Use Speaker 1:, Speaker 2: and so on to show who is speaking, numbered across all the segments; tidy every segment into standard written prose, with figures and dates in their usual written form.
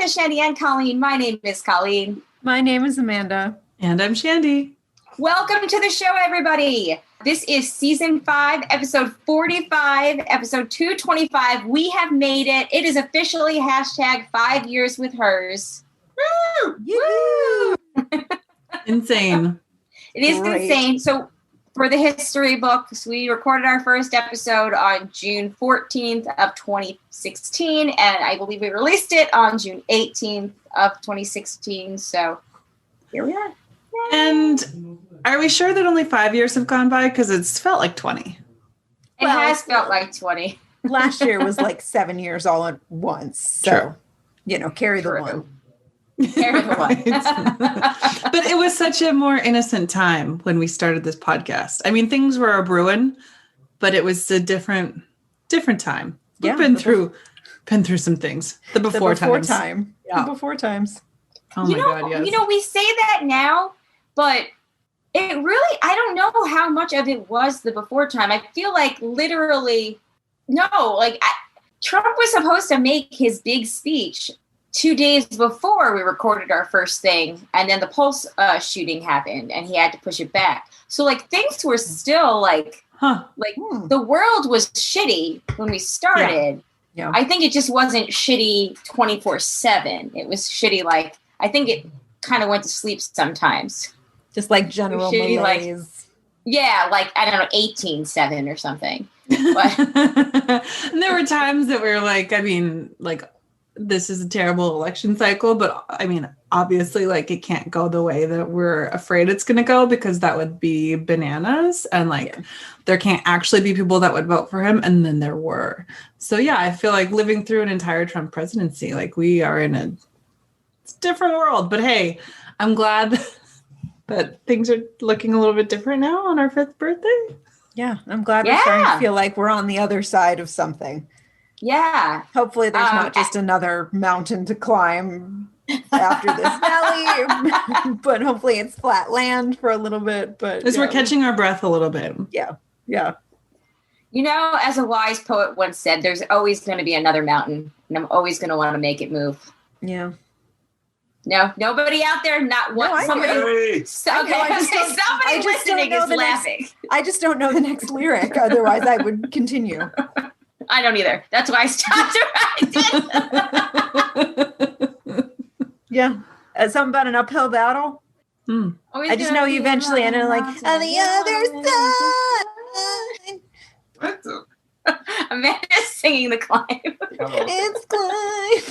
Speaker 1: Amanda, Shandy, and Colleen. My name is Colleen.
Speaker 2: My name is Amanda.
Speaker 3: And I'm Shandy.
Speaker 1: Welcome to the show, everybody. This is season 5, episode 45, episode 225. We have made it. It is officially hashtag 5 years with hers.
Speaker 2: Woo! Woo!
Speaker 3: Insane.
Speaker 1: It is insane. So for the history books, we recorded our first episode on June 14th of 2016, and I believe we released it on June 18th of 2016. So here we are. Yay.
Speaker 3: And are we sure that only 5 years have gone by? Because it's felt like 20.
Speaker 1: It has felt like 20.
Speaker 2: Last year was like 7 years all at once. So, carry the one.
Speaker 1: Carry the one.
Speaker 3: But it was such a more innocent time when we started this podcast. I mean, things were a brewing, but it was a different time. We've been through some things. The before times.
Speaker 2: Yeah. The before times.
Speaker 3: Oh my God, yes.
Speaker 1: We say that now, but it really, I don't know how much of it was the before time. I feel like literally, Trump was supposed to make his big speech 2 days before we recorded our first thing, and then the Pulse shooting happened, and he had to push it back. So, things were still, the world was shitty when we started.
Speaker 2: Yeah.
Speaker 1: I think it just wasn't shitty 24/7. It was shitty, I think it kind of went to sleep sometimes.
Speaker 2: Just like general
Speaker 1: shitty,
Speaker 2: malaise.
Speaker 1: I don't know, 18/7 or something. But
Speaker 3: and there were times that we were this is a terrible election cycle, but I mean, obviously, it can't go the way that we're afraid it's going to go, because that would be bananas. And there can't actually be people that would vote for him. And then there were. So yeah, I feel like living through an entire Trump presidency, we are in a different world. But hey, I'm glad that things are looking a little bit different now on our 5th birthday.
Speaker 2: Yeah, I'm glad we're starting to feel like we're on the other side of something.
Speaker 1: Yeah.
Speaker 2: Hopefully there's not just another mountain to climb after this valley, but hopefully it's flat land for a little bit. But
Speaker 3: as we're catching our breath a little bit.
Speaker 2: Yeah. Yeah.
Speaker 1: As a wise poet once said, there's always going to be another mountain, and I'm always going to want to make it move.
Speaker 2: Yeah.
Speaker 1: No, nobody out there, not one.
Speaker 2: No,
Speaker 1: somebody listening is laughing.
Speaker 2: I just don't know the next lyric. Otherwise, I would continue.
Speaker 1: I don't either. That's why I stopped writing.
Speaker 2: Yeah. Something about an uphill battle. I just know you eventually end up on the other side.
Speaker 1: Amanda's singing the climb.
Speaker 2: It's climb.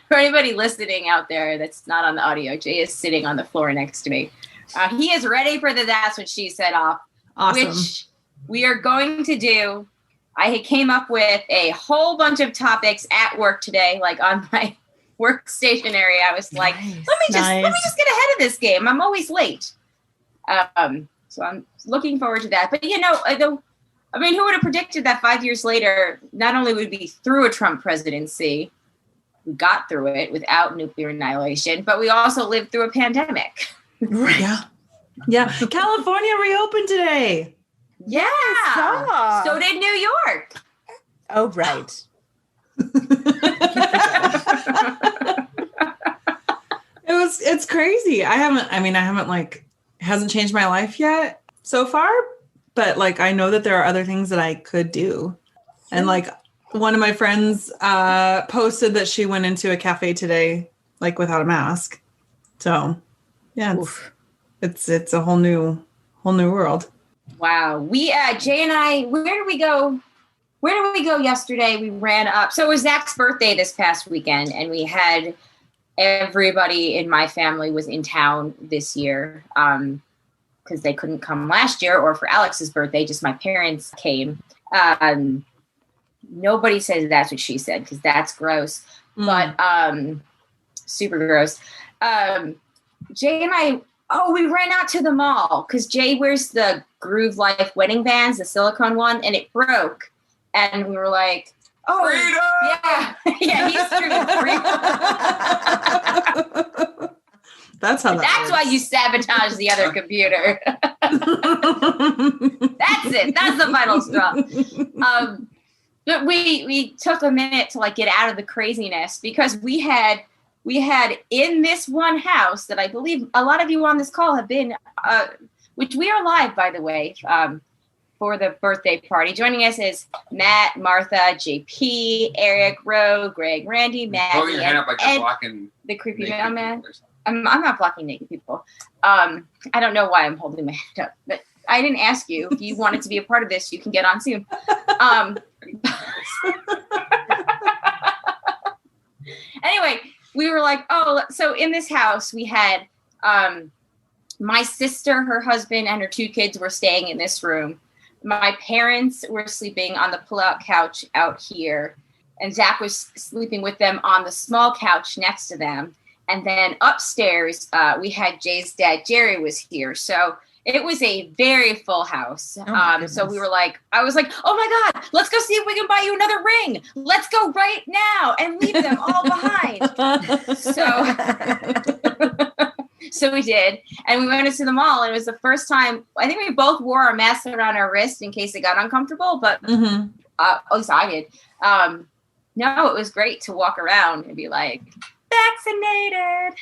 Speaker 1: For anybody listening out there that's not on the audio, Jay is sitting on the floor next to me. He is ready for the That's What She Said off.
Speaker 3: Awesome.
Speaker 1: Which we are going to do. I came up with a whole bunch of topics at work today, on my workstation area. I was like, let me just get ahead of this game. I'm always late. So I'm looking forward to that. But who would have predicted that 5 years later, not only would we be through a Trump presidency, we got through it without nuclear annihilation, but we also lived through a pandemic.
Speaker 3: Right. Yeah. California reopened today.
Speaker 1: Yeah. So did New York.
Speaker 2: Oh, right.
Speaker 3: It's crazy. It hasn't changed my life yet so far, but I know that there are other things that I could do. And one of my friends posted that she went into a cafe today, without a mask. So yeah, it's a whole new world.
Speaker 1: Wow. We, Jay and I, where did we go? Where did we go yesterday? We ran up. So it was Zach's birthday this past weekend, and we had everybody in my family was in town this year because they couldn't come last year, or for Alex's birthday, just my parents came. Nobody says That's What She Said, because that's gross, but super gross. Jay and I, we ran out to the mall because Jay wears the Groove Life wedding bands, the silicone one, and it broke. And we were like,
Speaker 3: freedom!
Speaker 1: Yeah, he's screaming freedom.
Speaker 3: That's how
Speaker 1: That's why you sabotage the other computer. That's it. That's the final straw. But we took a minute to like get out of the craziness because we had in this one house that I believe a lot of you on this call have been, which we are live, by the way, for the birthday party. Joining us is Matt, Martha, JP, Eric, Ro, Greg, Randy, Matt,
Speaker 4: holding your hand up like you're blocking
Speaker 1: the creepy mailman. I'm not blocking naked people. I don't know why I'm holding my hand up, but I didn't ask you. If you wanted to be a part of this, you can get on soon. Anyway, we were like, so in this house we had my sister, her husband, and her 2 kids were staying in this room. My parents were sleeping on the pull-out couch out here, and Zach was sleeping with them on the small couch next to them. And then upstairs, we had Jay's dad, Jerry, was here. So it was a very full house. So we were like, I was like, oh my God, let's go see if we can buy you another ring. Let's go right now and leave them all behind. So we did. And we went into the mall. And it was the first time, I think we both wore our masks around our wrist in case it got uncomfortable. But at least I did. No, it was great to walk around and be like, vaccinated.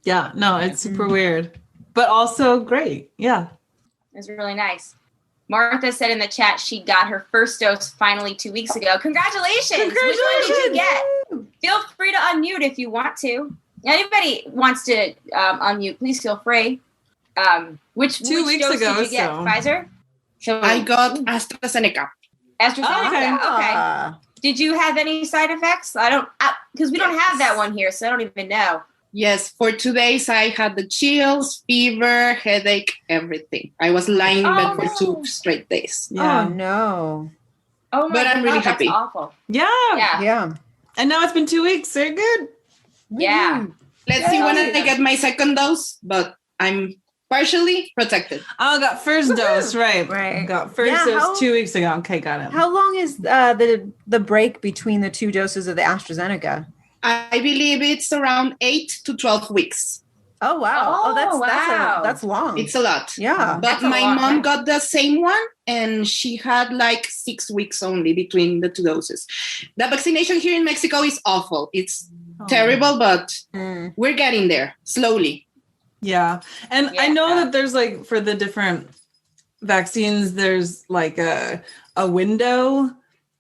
Speaker 3: Yeah, no, it's super weird, but also great. Yeah.
Speaker 1: It was really nice. Martha said in the chat she got her first dose finally 2 weeks ago. Congratulations. Which one did you get? Feel free to unmute if you want to. Anybody wants to unmute, please feel free. Which
Speaker 3: 2 weeks
Speaker 1: dose
Speaker 3: ago,
Speaker 1: did you get? Pfizer?
Speaker 5: So I got AstraZeneca.
Speaker 1: AstraZeneca, okay. Did you have any side effects? Because we don't have that one here, so I don't even know.
Speaker 5: Yes, for 2 days I had the chills, fever, headache, everything. I was lying in bed for 2 straight days.
Speaker 2: Yeah. Oh no.
Speaker 1: Oh my
Speaker 5: God, I'm really happy.
Speaker 1: That's awful.
Speaker 3: Yeah. And now it's been 2 weeks. Very good.
Speaker 1: Yeah.
Speaker 5: Let's see when I get my second dose, but I'm partially protected.
Speaker 3: Oh, got first dose, right. Got first dose 2 weeks ago. Okay, got it.
Speaker 2: How long is the break between the 2 doses of the AstraZeneca?
Speaker 5: I believe it's around 8 to 12 weeks.
Speaker 2: Oh, wow. That's long.
Speaker 5: It's a lot.
Speaker 2: Yeah.
Speaker 5: But my mom got the same one, and she had like 6 weeks only between the 2 doses. The vaccination here in Mexico is awful. It's terrible, but we're getting there slowly.
Speaker 3: Yeah. And I know that there's like, for the different vaccines, there's like a window.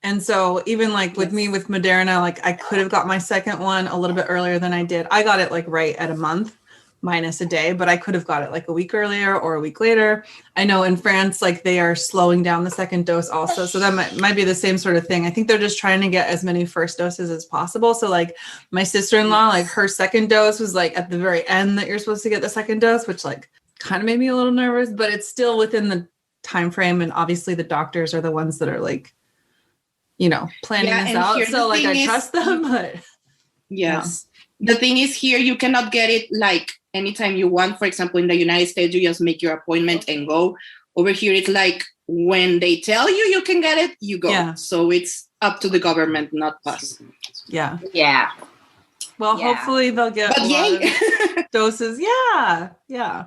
Speaker 3: And so even like with me with Moderna, like I could have got my second one a little bit earlier than I did. I got it like right at a month minus a day, but I could have got it like a week earlier or a week later. I know in France, like they are slowing down the second dose also. So that might be the same sort of thing. I think they're just trying to get as many first doses as possible. So like my sister-in-law, like her second dose was like at the very end that you're supposed to get the second dose, which like kind of made me a little nervous, but it's still within the time frame. And obviously the doctors are the ones that are like, planning this out. So like I trust them, but
Speaker 5: yes. The thing is here, you cannot get it like anytime you want. For example, in the United States, you just make your appointment and go. Over here, it's like when they tell you can get it, you go. Yeah. So it's up to the government, not us.
Speaker 3: Yeah.
Speaker 1: Yeah.
Speaker 3: Well, hopefully they'll get a lot of doses. Yeah. Yeah.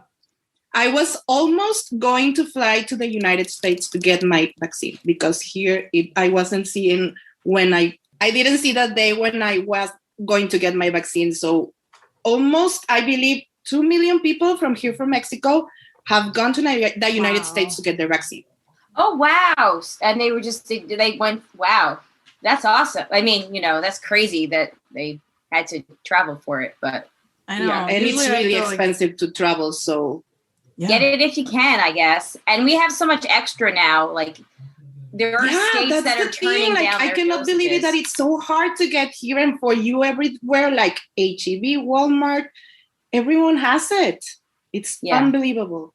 Speaker 5: I was almost going to fly to the United States to get my vaccine because here I wasn't seeing I didn't see that day when I was going to get my vaccine. So almost, I believe, 2 million people from Mexico have gone to the United States to get their vaccine.
Speaker 1: Oh, wow. And they went, wow, that's awesome. I mean, that's crazy that they had to travel for it, but.
Speaker 3: I know.
Speaker 5: Yeah, and it's really expensive to travel, so.
Speaker 1: Yeah. Get it if you can, I guess. And we have so much extra now. Like there are states that are turning down.
Speaker 5: I cannot believe it that it's so hard to get here and for you everywhere. Like HEB, Walmart, everyone has it. It's unbelievable.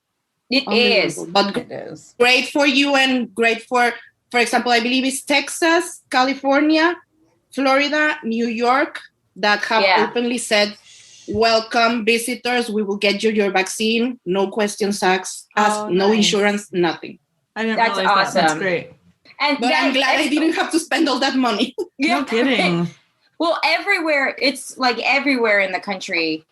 Speaker 1: It is,
Speaker 5: but it is great for you and great for example, I believe it's Texas, California, Florida, New York that have openly said, welcome visitors. We will get you your vaccine. No questions asked. No insurance. Nothing.
Speaker 3: I didn't realize awesome. That. That's great.
Speaker 5: But I'm glad I didn't have to spend all that money.
Speaker 3: No kidding.
Speaker 1: Well, everywhere it's like everywhere in the country.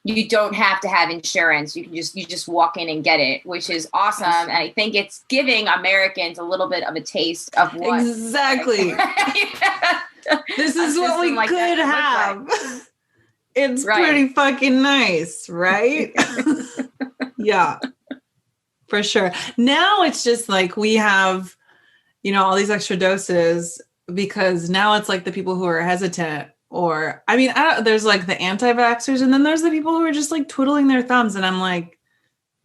Speaker 1: you don't have to have insurance. You just walk in and get it, which is awesome. And I think it's giving Americans a little bit of a taste of what
Speaker 3: exactly. This is what we like could have. Like. It's pretty fucking nice, right? Yeah, for sure. Now it's just like we have, all these extra doses because now it's like the people who are hesitant. Or, there's like the anti-vaxxers and then there's the people who are just like twiddling their thumbs. And I'm like,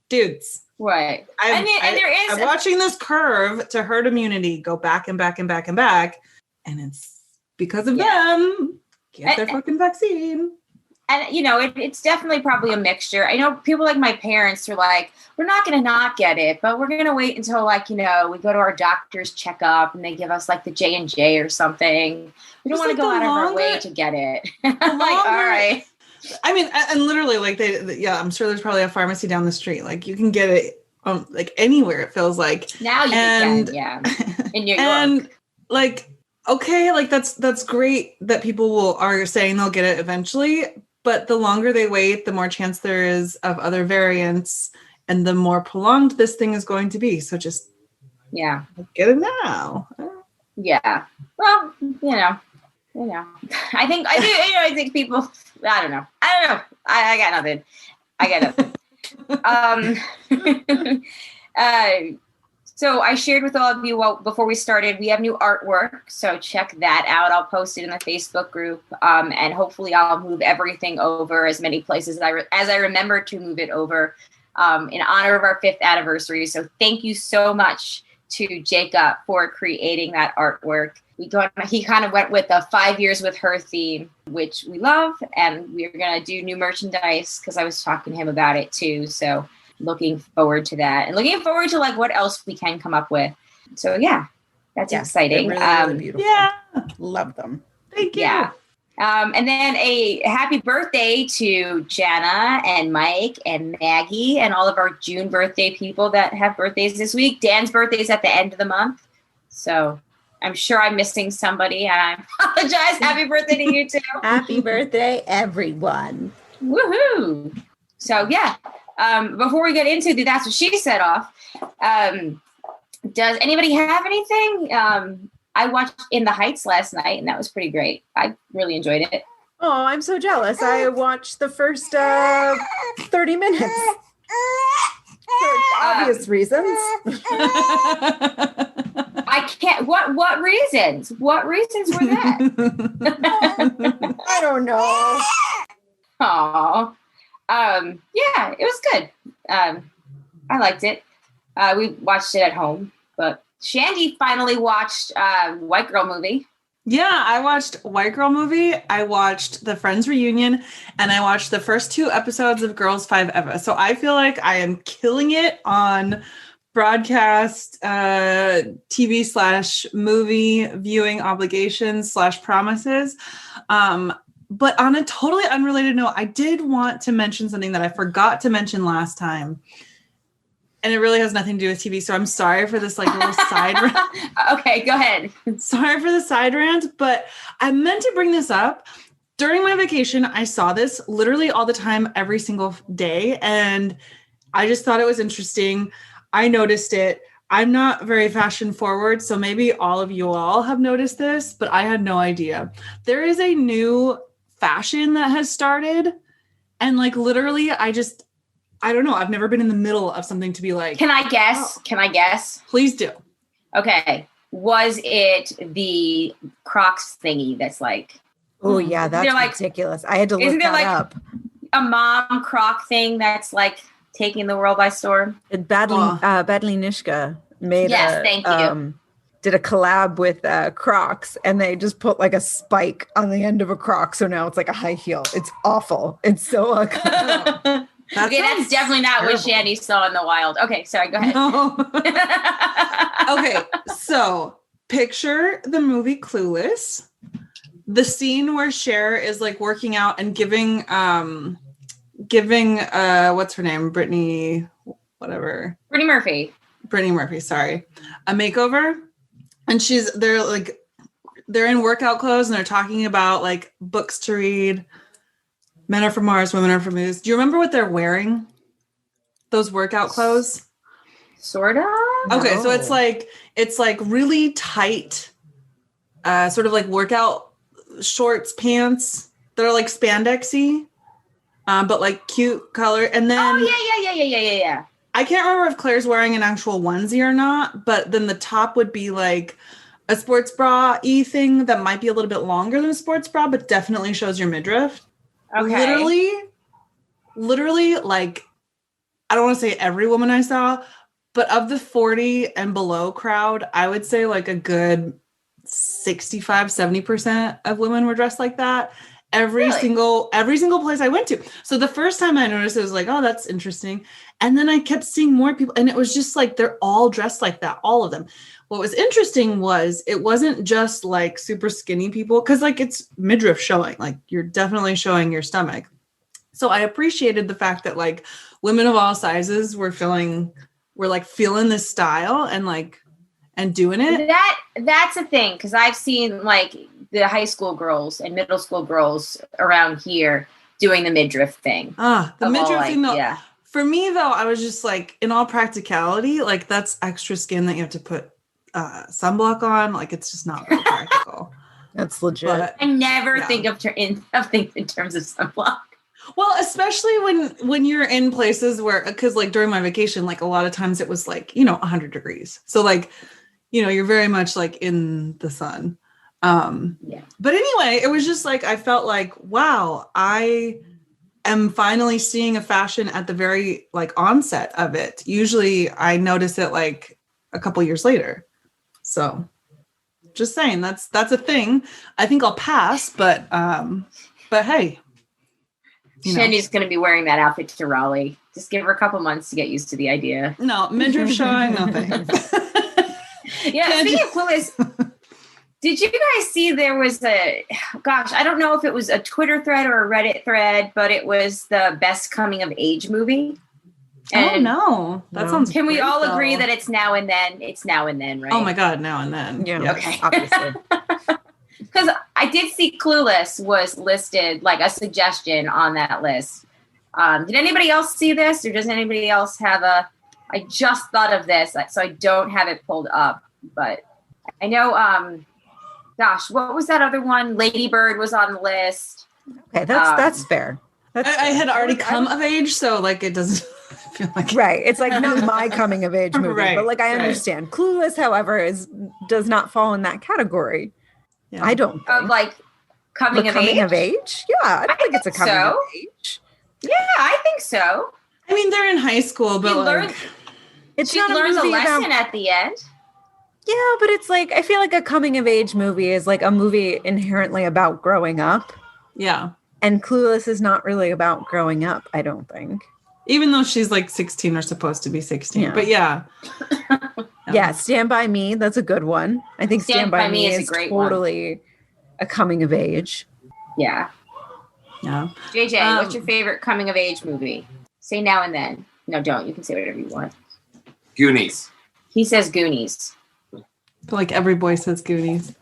Speaker 3: dudes.
Speaker 1: Right.
Speaker 3: I'm watching this curve to herd immunity go back and back and back and back. And it's because of them. Get their fucking vaccine.
Speaker 1: And, it's definitely probably a mixture. I know people like my parents are like, we're not going to not get it, but we're going to wait until we go to our doctor's checkup and they give us like the J&J or something. We don't want to go out of our way to get it. Like, all right.
Speaker 3: And literally I'm sure there's probably a pharmacy down the street. Like you can get it like anywhere it feels like.
Speaker 1: Now you can, yeah. In New York.
Speaker 3: And like, okay, like that's great that people are saying they'll get it eventually. But the longer they wait, the more chance there is of other variants and the more prolonged this thing is going to be. So just, get it now.
Speaker 1: Yeah. Well, I think people, I don't know. I got nothing. So I shared with all of you, before we started, we have new artwork. So check that out. I'll post it in the Facebook group. And hopefully I'll move everything over as many places as I remember to move it over in honor of our 5th anniversary. So thank you so much to Jacob for creating that artwork. He kind of went with the 5 years with her theme, which we love. And we're going to do new merchandise because I was talking to him about it too. So looking forward to that and looking forward to what else we can come up with. So that's exciting.
Speaker 2: Really beautiful.
Speaker 3: Yeah.
Speaker 2: Love them.
Speaker 3: Thank you.
Speaker 1: Yeah. And then a happy birthday to Jana and Mike and Maggie and all of our June birthday people that have birthdays this week. Dan's birthday is at the end of the month. So I'm sure I'm missing somebody and I apologize. Happy birthday to you too.
Speaker 2: Happy birthday, everyone.
Speaker 1: Woohoo. So before we get into the That's What She Said off, does anybody have anything? I watched In the Heights last night, and that was pretty great. I really enjoyed it.
Speaker 2: Oh, I'm so jealous. I watched the first 30 minutes. For obvious reasons.
Speaker 1: I can't. What reasons? What reasons were that?
Speaker 2: I don't know.
Speaker 1: Aw. It was good. I liked it. We watched it at home, but Shandy finally watched White Girl Movie.
Speaker 3: Yeah, I watched White Girl Movie. I watched the Friends Reunion, and I watched the first 2 episodes of Girls 5 Eva. So I feel like I am killing it on broadcast TV/movie viewing obligations /promises. But on a totally unrelated note, I did want to mention something that I forgot to mention last time. And it really has nothing to do with TV. So I'm sorry for this little side rant.
Speaker 1: Okay, go ahead.
Speaker 3: Sorry for the side rant, but I meant to bring this up. During my vacation, I saw this literally all the time, every single day. And I just thought it was interesting. I noticed it. I'm not very fashion forward, so maybe all of you all have noticed this, but I had no idea. There is a new fashion that has started. And literally, I don't know. I've never been in the middle of something to be like.
Speaker 1: Can I guess?
Speaker 3: Oh.
Speaker 1: Can I guess?
Speaker 3: Please do.
Speaker 1: Okay. Was it the Crocs thingy that's
Speaker 2: Oh, yeah, that's ridiculous. I had to look that up.
Speaker 1: A mom Croc thing that's taking the world by storm?
Speaker 2: Badly Nishka made
Speaker 1: thank you.
Speaker 2: Did a collab with Crocs, and they just put a spike on the end of a Croc. So now it's a high heel. It's awful. It's so ugly.
Speaker 1: That's definitely not what Shandy saw in the wild. Okay, sorry, go ahead. No.
Speaker 3: Okay, so picture the movie Clueless. The scene where Cher is working out and giving what's her name? Brittany Murphy, sorry. A makeover. And they're in workout clothes and they're talking about books to read. Men are from Mars, women are from Venus. Do you remember what they're wearing? Those workout clothes?
Speaker 1: Sort of.
Speaker 3: Okay,
Speaker 2: No.
Speaker 3: so it's like really tight, sort of like workout shorts, pants that are like spandexy, but like cute color. And then
Speaker 1: Yeah.
Speaker 3: I can't remember if Claire's wearing an actual onesie or not, but then the top would be like a sports bra-y thing that might be a little bit longer than a sports bra, but definitely shows your midriff.
Speaker 1: Okay.
Speaker 3: Literally, like, I don't want to say every woman I saw, but of the 40 and below crowd, I would say like a good 65-70% of women were dressed like that. Every single place I went to. So the first time I noticed it was like, oh, that's interesting. And then I kept seeing more people, and it was just like they're all dressed like that, all of them. What was interesting was it wasn't just like super skinny people, because like it's midriff showing, like you're definitely showing your stomach. So I appreciated the fact that like women of all sizes were feeling this style and doing it.
Speaker 1: That's a thing, because I've seen like the high school girls and middle school girls around here doing the midriff thing.
Speaker 3: The midriff thing though.
Speaker 1: Yeah.
Speaker 3: For me though, I was just like, in all practicality, like that's extra skin that you have to put sunblock on. Like it's just not very practical.
Speaker 2: That's legit.
Speaker 3: But,
Speaker 1: I never think of things in terms of sunblock.
Speaker 3: Well, especially when you're in places where, because like during my vacation, like a lot of times it was like, 100 degrees. So like, you're very much like in the sun. But anyway, it was just like, I felt like, wow, I am finally seeing a fashion at the very like onset of it. Usually I notice it like a couple years later. So just saying, that's a thing. I think I'll pass, but hey.
Speaker 1: Shandy's going to be wearing that outfit to Raleigh. Just give her a couple months to get used to the idea.
Speaker 3: No, midriff showing, nothing.
Speaker 1: Yeah, speaking of clueless, did you guys see there was I don't know if it was a Twitter thread or a Reddit thread, but it was the best coming of age movie. And
Speaker 3: no. That sounds
Speaker 1: Can we
Speaker 3: great,
Speaker 1: all
Speaker 3: though.
Speaker 1: agree that it's now and then? It's now and then, right?
Speaker 3: Oh my God, now and then.
Speaker 2: Yeah.
Speaker 3: Yes.
Speaker 1: Okay.
Speaker 2: Obviously.
Speaker 1: Because I did see Clueless was listed, like a suggestion on that list. Did anybody else see this, or does anybody else have I just thought of this, so I don't have it pulled up, but I know, what was that other one? Lady Bird was on the list.
Speaker 2: Okay, that's fair.
Speaker 3: I had already come of age, so like it doesn't feel like
Speaker 2: right. It's like not my coming of age movie,
Speaker 3: Right,
Speaker 2: but like I understand. Clueless, however, does not fall in that category.
Speaker 3: Yeah.
Speaker 2: I don't think.
Speaker 1: Of like coming of age?
Speaker 2: Yeah, I think it's a coming
Speaker 1: so.
Speaker 2: of age.
Speaker 1: Yeah, I think so.
Speaker 3: I mean, they're in high school, but
Speaker 2: She
Speaker 1: learns a
Speaker 2: movie
Speaker 1: lesson
Speaker 2: about,
Speaker 1: at the end.
Speaker 2: yeah, but it's like I feel like a coming of age movie is like a movie inherently about growing up.
Speaker 3: yeah.
Speaker 2: And Clueless is not really about growing up, I don't think.
Speaker 3: Even though she's like 16 or supposed to be 16.
Speaker 2: Yeah.
Speaker 3: But yeah.
Speaker 2: Yeah, Stand By Me, that's a good one. I think Stand By Me is
Speaker 1: a great
Speaker 2: totally a coming of age.
Speaker 1: Yeah.
Speaker 3: Yeah.
Speaker 1: JJ, what's your favorite coming of age movie? Say now and then. No, don't. You can say whatever you want.
Speaker 4: Goonies.
Speaker 1: He says Goonies.
Speaker 3: I feel like every boy says Goonies.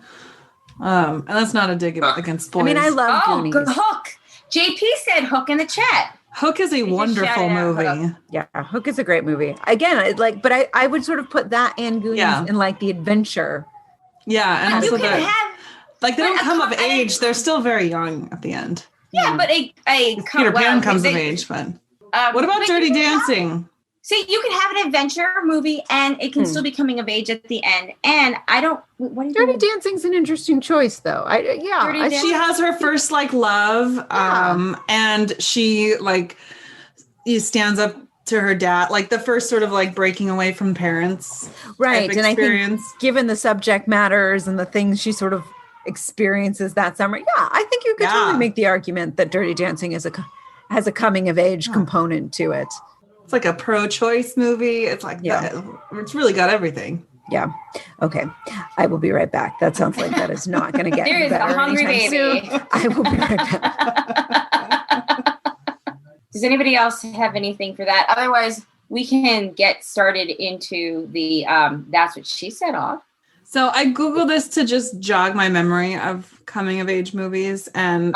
Speaker 3: And that's not a dig against boys.
Speaker 2: I mean, I love Goonies.
Speaker 1: Hook. JP said Hook in the chat.
Speaker 3: Hook is a wonderful movie.
Speaker 2: Yeah, Hook is a great movie. Again, but I would sort of put that and Goonies in like the adventure.
Speaker 3: Yeah, and
Speaker 1: You
Speaker 3: also
Speaker 1: can have
Speaker 3: they don't come of age. They're still very young at the end.
Speaker 1: yeah, but a
Speaker 3: Peter Pan comes of age, but what about Dirty Dancing?
Speaker 1: See, you can have an adventure movie and it can still be coming of age at the end. And I don't. What do you
Speaker 2: Dirty Dancing's an interesting choice, though.
Speaker 3: She has her first like love, and she like stands up to her dad, like the first sort of like breaking away from parents,
Speaker 2: right? And
Speaker 3: experience.
Speaker 2: I think, given the subject matters and the things she sort of experiences that summer, I think you could totally make the argument that Dirty Dancing has a coming of age component to it.
Speaker 3: It's like a pro-choice movie. It's like it's really got everything.
Speaker 2: Yeah. Okay. I will be right back. That sounds like that is not going to get
Speaker 1: there is
Speaker 2: better
Speaker 1: a hungry
Speaker 2: anytime
Speaker 1: baby.
Speaker 2: soon. I will be right back.
Speaker 1: Does anybody else have anything for that? Otherwise, we can get started into the That's What She Said off.
Speaker 3: So I Googled this to just jog my memory of coming of age movies. And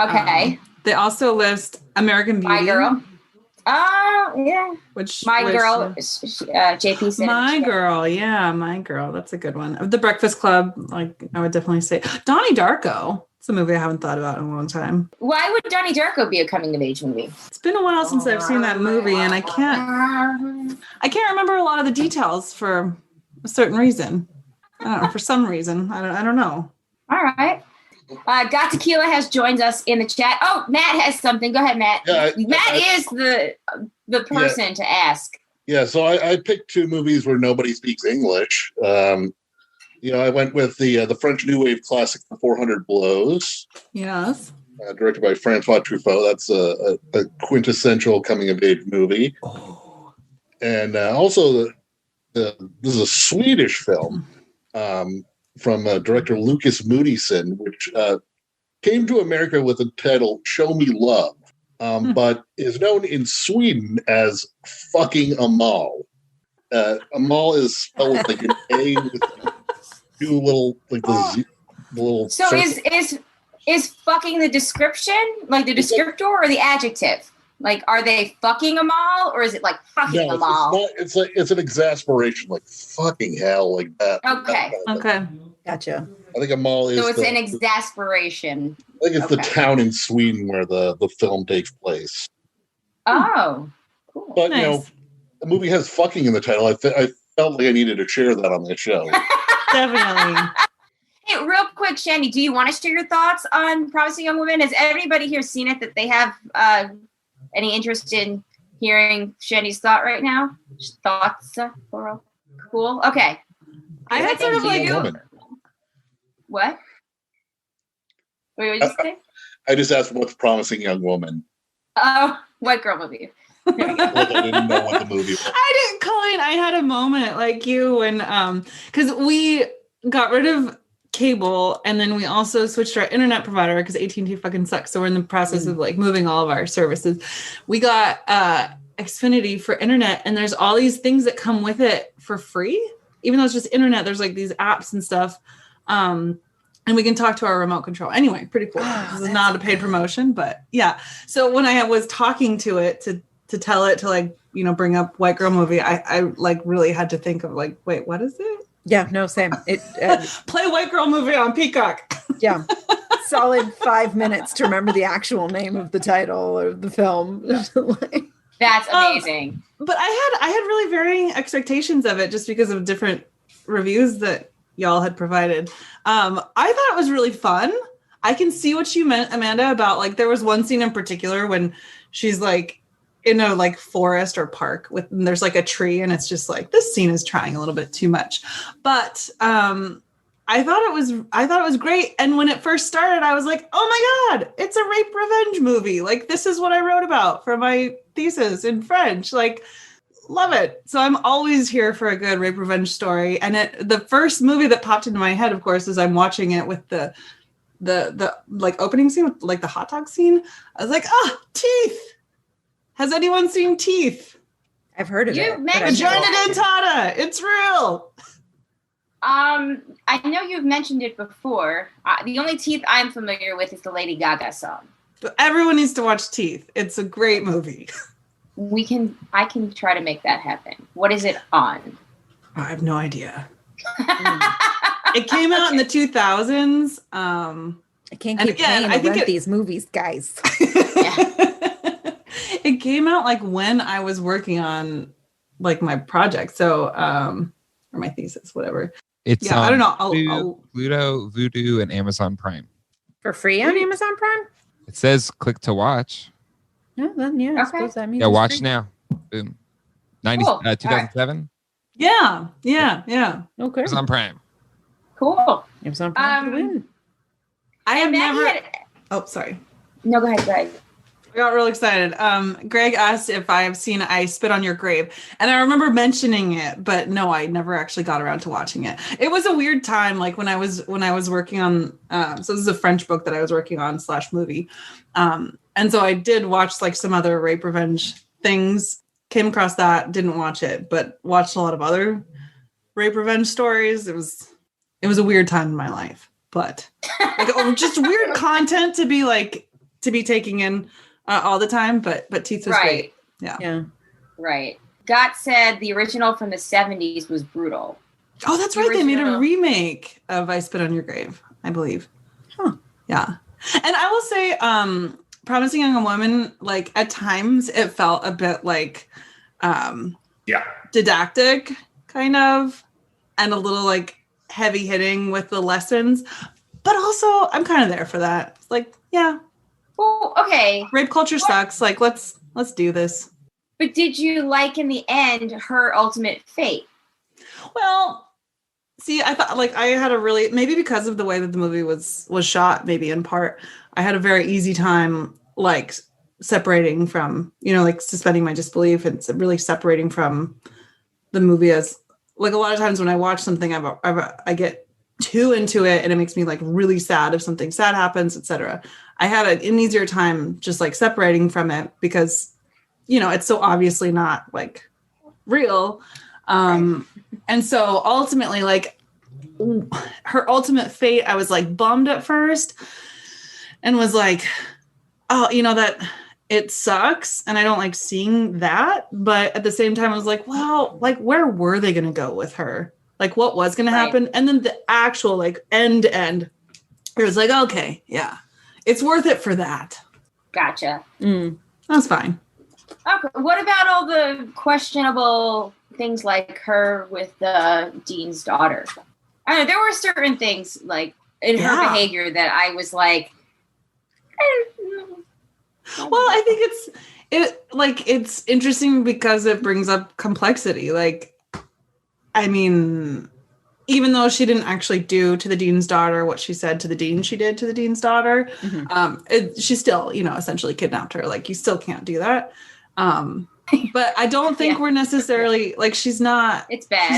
Speaker 3: They also list American Beauty.
Speaker 1: My Girl. Yeah. My Girl, JP said.
Speaker 3: My Girl. That's a good one. The Breakfast Club, like I would definitely say. Donnie Darko. It's a movie I haven't thought about in a long time.
Speaker 1: Why would Donnie Darko be a coming of age movie?
Speaker 3: It's been a while since I've seen that movie, and I can't remember a lot of the details for a certain reason. I don't know, for some reason. I don't know.
Speaker 1: All right. Got Tequila has joined us in the chat. Oh, Matt has something. Go ahead, Matt. Yeah, Matt is the person to ask.
Speaker 4: Yeah, so I picked two movies where nobody speaks English. I went with the French New Wave classic, The 400 Blows.
Speaker 3: Yes.
Speaker 4: Directed by Francois Truffaut. That's a quintessential coming-of-age movie.
Speaker 3: Oh.
Speaker 4: And also, this is a Swedish film from director Lucas Moodysson, which came to America with the title Show Me Love, but is known in Sweden as Fucking Amal. Amal is spelled like an A with two little, like the little.
Speaker 1: So is fucking the description, like the descriptor, or the adjective? Like, are they fucking them all, or is it like fucking them all?
Speaker 4: It's an exasperation, like fucking hell, like that.
Speaker 1: Okay.
Speaker 3: Okay.
Speaker 2: Gotcha.
Speaker 4: I think Amal is.
Speaker 1: So it's an exasperation.
Speaker 4: I think it's the town in Sweden where the film takes place.
Speaker 1: Oh, cool.
Speaker 4: But nice. The movie has fucking in the title. I felt like I needed to share that on the show.
Speaker 3: Definitely.
Speaker 1: Hey, real quick, Shandy, do you want to share your thoughts on Promising Young Woman? Has everybody here seen it that they have any interest in hearing Shandy's thought right now? Thoughts? Plural. Cool. Okay.
Speaker 3: I had sort of like
Speaker 1: what? Wait, what did you say?
Speaker 4: I just asked what's Promising Young Woman.
Speaker 1: Oh, white girl movie.
Speaker 4: I didn't know what the movie was.
Speaker 3: Colleen, I had a moment like you when because we got rid of cable and then we also switched to our internet provider because AT&T fucking sucks. So we're in the process of like moving all of our services. We got Xfinity for internet, and there's all these things that come with it for free, even though it's just internet. There's like these apps and stuff. And we can talk to our remote control. Anyway, pretty cool. This is not a paid promotion, but yeah. So when I was talking to it to tell it to like, bring up white girl movie, I like really had to think of like, wait, what is it?
Speaker 2: Yeah, no, same. It
Speaker 3: play white girl movie on Peacock.
Speaker 2: Yeah. Solid 5 minutes to remember the actual name of the title of the film.
Speaker 1: That's amazing.
Speaker 3: But I had really varying expectations of it just because of different reviews that y'all had provided. I thought it was really fun. I can see what you meant, Amanda, about like there was one scene in particular when she's like in a like forest or park and there's like a tree, and it's just like this scene is trying a little bit too much. But I thought it was great. And when it first started, I was like, oh my God, it's a rape revenge movie. Like this is what I wrote about for my thesis in French. Like, love it. So I'm always here for a good rape revenge story. And the first movie that popped into my head, of course, is I'm watching it with the like opening scene with like the hot dog scene. I was like, teeth. Has anyone seen Teeth?
Speaker 2: I've heard of it.
Speaker 3: Vagina dentata. It's real.
Speaker 1: I know you've mentioned it before. The only Teeth I'm familiar with is the Lady Gaga song.
Speaker 3: But everyone needs to watch Teeth. It's a great movie.
Speaker 1: I can try to make that happen. What is it on?
Speaker 3: I have no idea. It came out in the 2000s.
Speaker 2: I can't keep paying to rent these movies, guys.
Speaker 1: Yeah.
Speaker 3: It came out like when I was working on like my project. So, or my thesis, whatever.
Speaker 6: It's
Speaker 3: I don't know.
Speaker 6: Pluto, Vudu, and Amazon Prime.
Speaker 2: For free on Amazon Prime?
Speaker 6: It says click to watch.
Speaker 2: Yeah, then I suppose that means
Speaker 6: watch
Speaker 2: free.
Speaker 6: Now. Boom. 2007?
Speaker 3: Yeah.
Speaker 2: Okay.
Speaker 6: Amazon Prime.
Speaker 1: Cool.
Speaker 2: Amazon Prime for the win.
Speaker 3: I have never... Oh, sorry.
Speaker 1: No, go ahead.
Speaker 3: I got real excited. Greg asked if I have seen I Spit on Your Grave. And I remember mentioning it, but no, I never actually got around to watching it. It was a weird time, like when I was working on, so this is a French book that I was working on / movie. And so I did watch like some other rape revenge things, came across that, didn't watch it, but watched a lot of other rape revenge stories. It was a weird time in my life, but like, just weird content to be like to be taking in all the time, but Teeth was great. Yeah.
Speaker 1: Right. Gott said the original from the 70s was brutal.
Speaker 3: Oh, that's right. They made a remake of I Spit on Your Grave, I believe.
Speaker 2: Huh.
Speaker 3: Yeah. And I will say, Promising Young Woman, like at times it felt a bit like didactic kind of, and a little like heavy hitting with the lessons. But also I'm kind of there for that. Like, yeah.
Speaker 1: Well, okay.
Speaker 3: Rape culture sucks. Like, let's do this.
Speaker 1: But did you like in the end her ultimate fate?
Speaker 3: Well, see, I thought like I had a really, maybe because of the way that the movie was shot, maybe in part, I had a very easy time like separating from, like suspending my disbelief and really separating from the movie. As like a lot of times when I watch something, I get too into it and it makes me like really sad if something sad happens, etc. I had an easier time just like separating from it because, it's so obviously not like real. And so ultimately, like her ultimate fate, I was like bummed at first and was like, oh, that it sucks. And I don't like seeing that. But at the same time, I was like, well, like, where were they going to go with her? Like, what was going to happen? And then the actual like end, it was like, okay, yeah, it's worth it for that.
Speaker 1: Gotcha.
Speaker 3: That's fine.
Speaker 1: Okay. What about all the questionable things like her with the dean's daughter? I don't know, there were certain things like in her behavior that I was like,
Speaker 3: well, I think it's interesting because it brings up complexity. Like, I mean, even though she didn't actually do to the dean's daughter what she said to the dean she did to the dean's daughter, she still, essentially kidnapped her. Like, you still can't do that. But I don't think we're necessarily like, she's not,
Speaker 1: it's bad.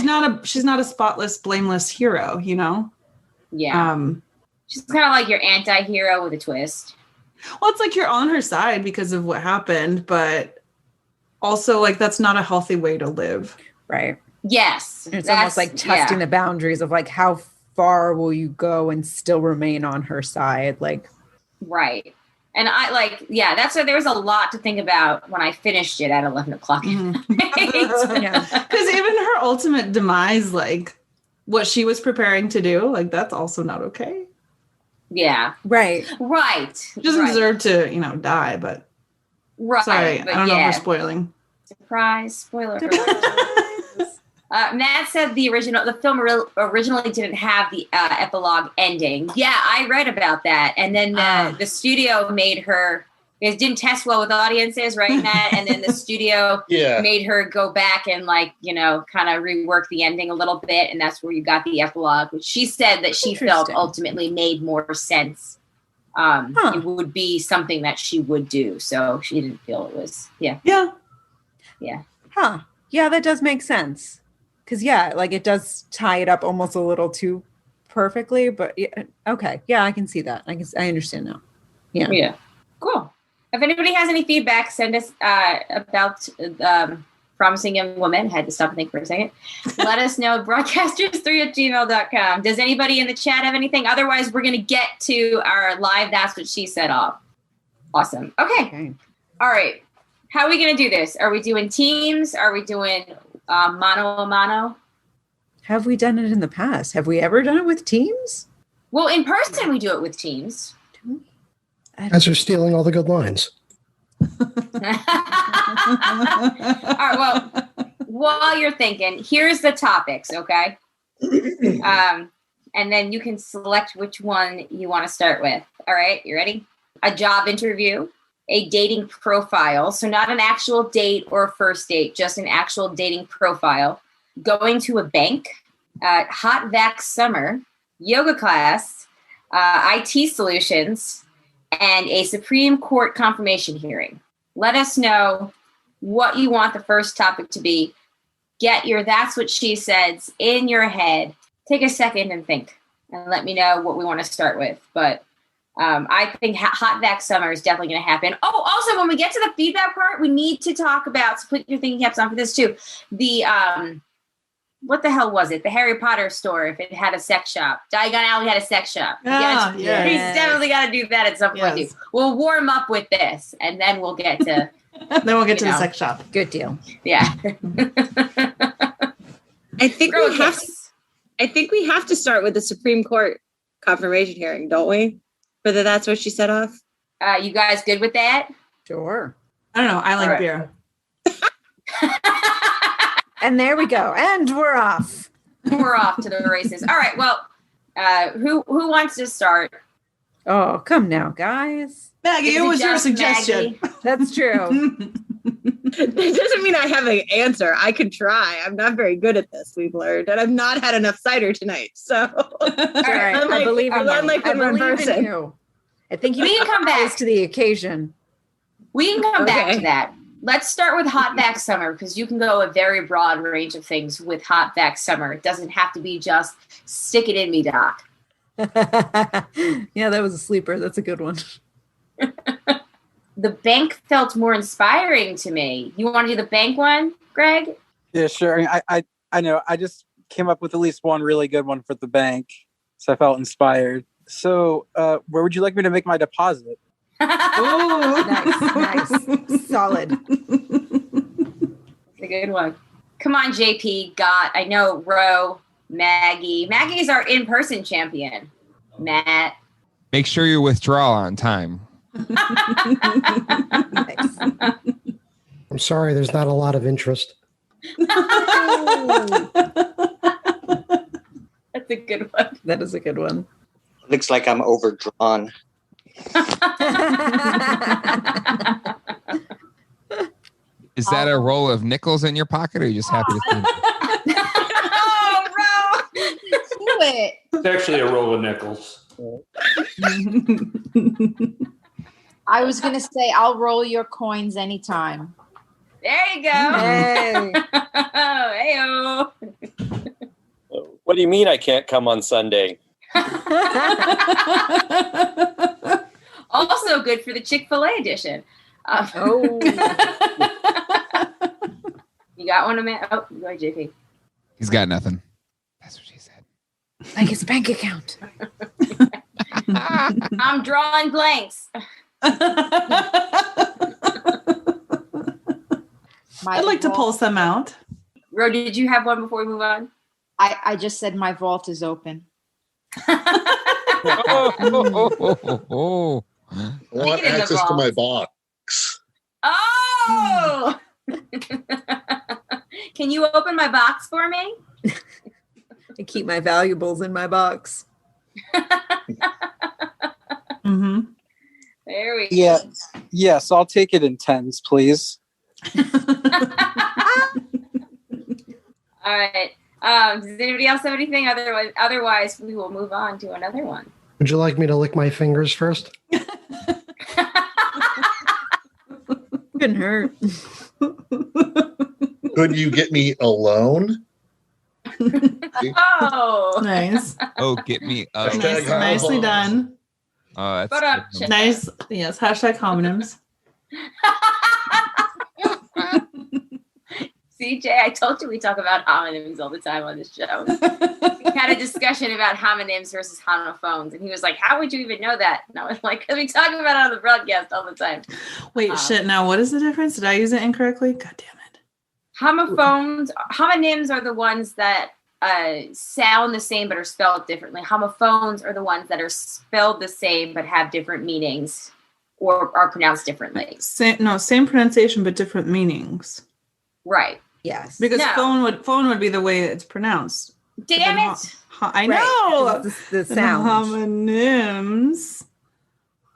Speaker 3: She's not a spotless, blameless hero, Yeah.
Speaker 1: She's kind of like your anti-hero with a twist.
Speaker 3: Well, it's like you're on her side because of what happened, but also like, that's not a healthy way to live.
Speaker 2: Right.
Speaker 1: Yes.
Speaker 2: It's almost like testing the boundaries of like, how far will you go and still remain on her side? Like,
Speaker 1: right. And I like, that's why there was a lot to think about when I finished it at 11 o'clock.
Speaker 3: Because even her ultimate demise, like what she was preparing to do, like that's also not okay.
Speaker 1: Yeah.
Speaker 2: Right.
Speaker 3: She doesn't deserve to, die, but sorry,
Speaker 1: but
Speaker 3: I don't know if we're spoiling.
Speaker 1: Surprise, spoiler. Matt said the film originally didn't have the epilogue ending. Yeah, I read about that. And then the studio made her, it didn't test well with audiences, right, Matt? And then the studio made her go back and like, kind of rework the ending a little bit. And that's where you got the epilogue, which she said that she felt ultimately made more sense. It would be something that she would do. So she didn't feel it was, Yeah.
Speaker 2: Huh. Yeah, that does make sense. Because, like it does tie it up almost a little too perfectly. But, okay. Yeah, I can see that. I understand now.
Speaker 1: Yeah. Cool. If anybody has any feedback, send us about Promising Young Woman. I had to stop and think for a second. Let us know. Broadcasters3@gmail.com. Does anybody in the chat have anything? Otherwise, we're going to get to our live That's What She Said off. Awesome. Okay. All right. How are we going to do this? Are we doing teams? Are we doing mano a mano?
Speaker 2: Have we done it in the past? Have we ever done it with teams?
Speaker 1: Well, in person, we do it with teams.
Speaker 7: As are stealing all the good lines.
Speaker 1: All right. Well, while you're thinking, here's the topics, okay? And then you can select which one you want to start with. All right. You ready? A job interview, a dating profile. So not an actual date or first date, just an actual dating profile. Going to a bank, Hot Cicada Summer, yoga class, IT solutions, and a Supreme Court confirmation hearing. Let us know what you want the first topic to be. Get your That's What She Says in your head. Take a second and think and let me know what we want to start with. But I think Hot Cicada Summer is definitely going to happen. Oh, also, when we get to the feedback part, we need to talk about, so put your thinking caps on for this too, the what the hell was it? The Harry Potter store, if it had a sex shop. Diagon Alley had a sex shop. He's definitely got to do that at some point. Too. We'll warm up with this, and then we'll get to...
Speaker 3: the sex shop.
Speaker 2: Good deal.
Speaker 1: Yeah.
Speaker 8: I think we have to start with the Supreme Court confirmation hearing, don't we? Whether that's what she set off.
Speaker 1: You guys good with that?
Speaker 2: Sure.
Speaker 3: I don't know. I like beer.
Speaker 2: And there we go. And we're off.
Speaker 1: We're off to the races. All right. Well, who wants to start?
Speaker 2: Oh, come now, guys.
Speaker 3: Maggie, it was your suggestion.
Speaker 2: Maggie? That's true.
Speaker 8: It doesn't mean I have an answer. I could try. I'm not very good at this, we've learned. And I've not had enough cider tonight. So
Speaker 2: right. I believe in you. I believe in you. I think you can come back to the occasion.
Speaker 1: We can come back to that. Let's start with Hot Vac Summer, because you can go a very broad range of things with Hot Vac Summer. It doesn't have to be just stick it in me, Doc.
Speaker 2: Yeah, that was a sleeper. That's a good one.
Speaker 1: The bank felt more inspiring to me. You want to do the bank one, Greg?
Speaker 9: Yeah, sure. I know. I just came up with at least one really good one for the bank, so I felt inspired. So, where would you like me to make my deposit?
Speaker 2: Nice. Solid.
Speaker 1: That's a good one. Come on, JP. I know Ro, Maggie. Maggie's our in-person champion. Matt.
Speaker 6: Make sure you withdraw on time.
Speaker 2: Nice.
Speaker 7: I'm sorry, there's not a lot of interest.
Speaker 1: That's a good one.
Speaker 2: That is a good one.
Speaker 10: Looks like I'm overdrawn.
Speaker 6: Is that a roll of nickels in your pocket, or are you just happy to see it?
Speaker 1: Oh, Ro! Do it.
Speaker 11: It's actually a roll of nickels.
Speaker 12: I was going to say, I'll roll your coins anytime.
Speaker 1: There you go. Hey. Hey-o.
Speaker 10: What do you mean I can't come on Sunday?
Speaker 1: Also good for the Chick-fil-A edition. You got one, man? Oh, go ahead, JP.
Speaker 6: He's got nothing. That's what she said.
Speaker 2: Like his bank account.
Speaker 1: I'm drawing blanks.
Speaker 3: I'd like to pull some out.
Speaker 1: Ro, did you have one before we move on?
Speaker 12: I just said my vault is open.
Speaker 4: I want access to my box.
Speaker 1: Oh! Can you open my box for me?
Speaker 2: I keep my valuables in my box.
Speaker 3: Mm-hmm.
Speaker 1: There we
Speaker 9: go. Yes, I'll take it in tens, please.
Speaker 1: All right. Does anybody else have anything? Otherwise, we will move on to another one.
Speaker 7: Would you like me to lick my fingers first?
Speaker 2: Couldn't hurt.
Speaker 4: Could you get me alone?
Speaker 1: Oh,
Speaker 3: nice.
Speaker 6: Oh, get me up.
Speaker 3: Nicely done.
Speaker 6: Oh, that's
Speaker 3: nice. Yes. Hashtag homonyms.
Speaker 1: CJ, I told you we talk about homonyms all the time on this show. We had a discussion about homonyms versus homophones, and he was like, "How would you even know that?" And I was like, "Because we talk about it on the broadcast all the time."
Speaker 3: Wait, shit. Now, what is the difference? Did I use it incorrectly? God damn it.
Speaker 1: Homonyms are the ones that sound the same but are spelled differently. Homophones are the ones that are spelled the same but have different meanings or are pronounced differently.
Speaker 3: Same pronunciation but different meanings.
Speaker 1: Right.
Speaker 2: Yes.
Speaker 3: Because phone would be the way it's pronounced.
Speaker 1: Damn it.
Speaker 3: I know.
Speaker 2: The sound.
Speaker 3: Homonyms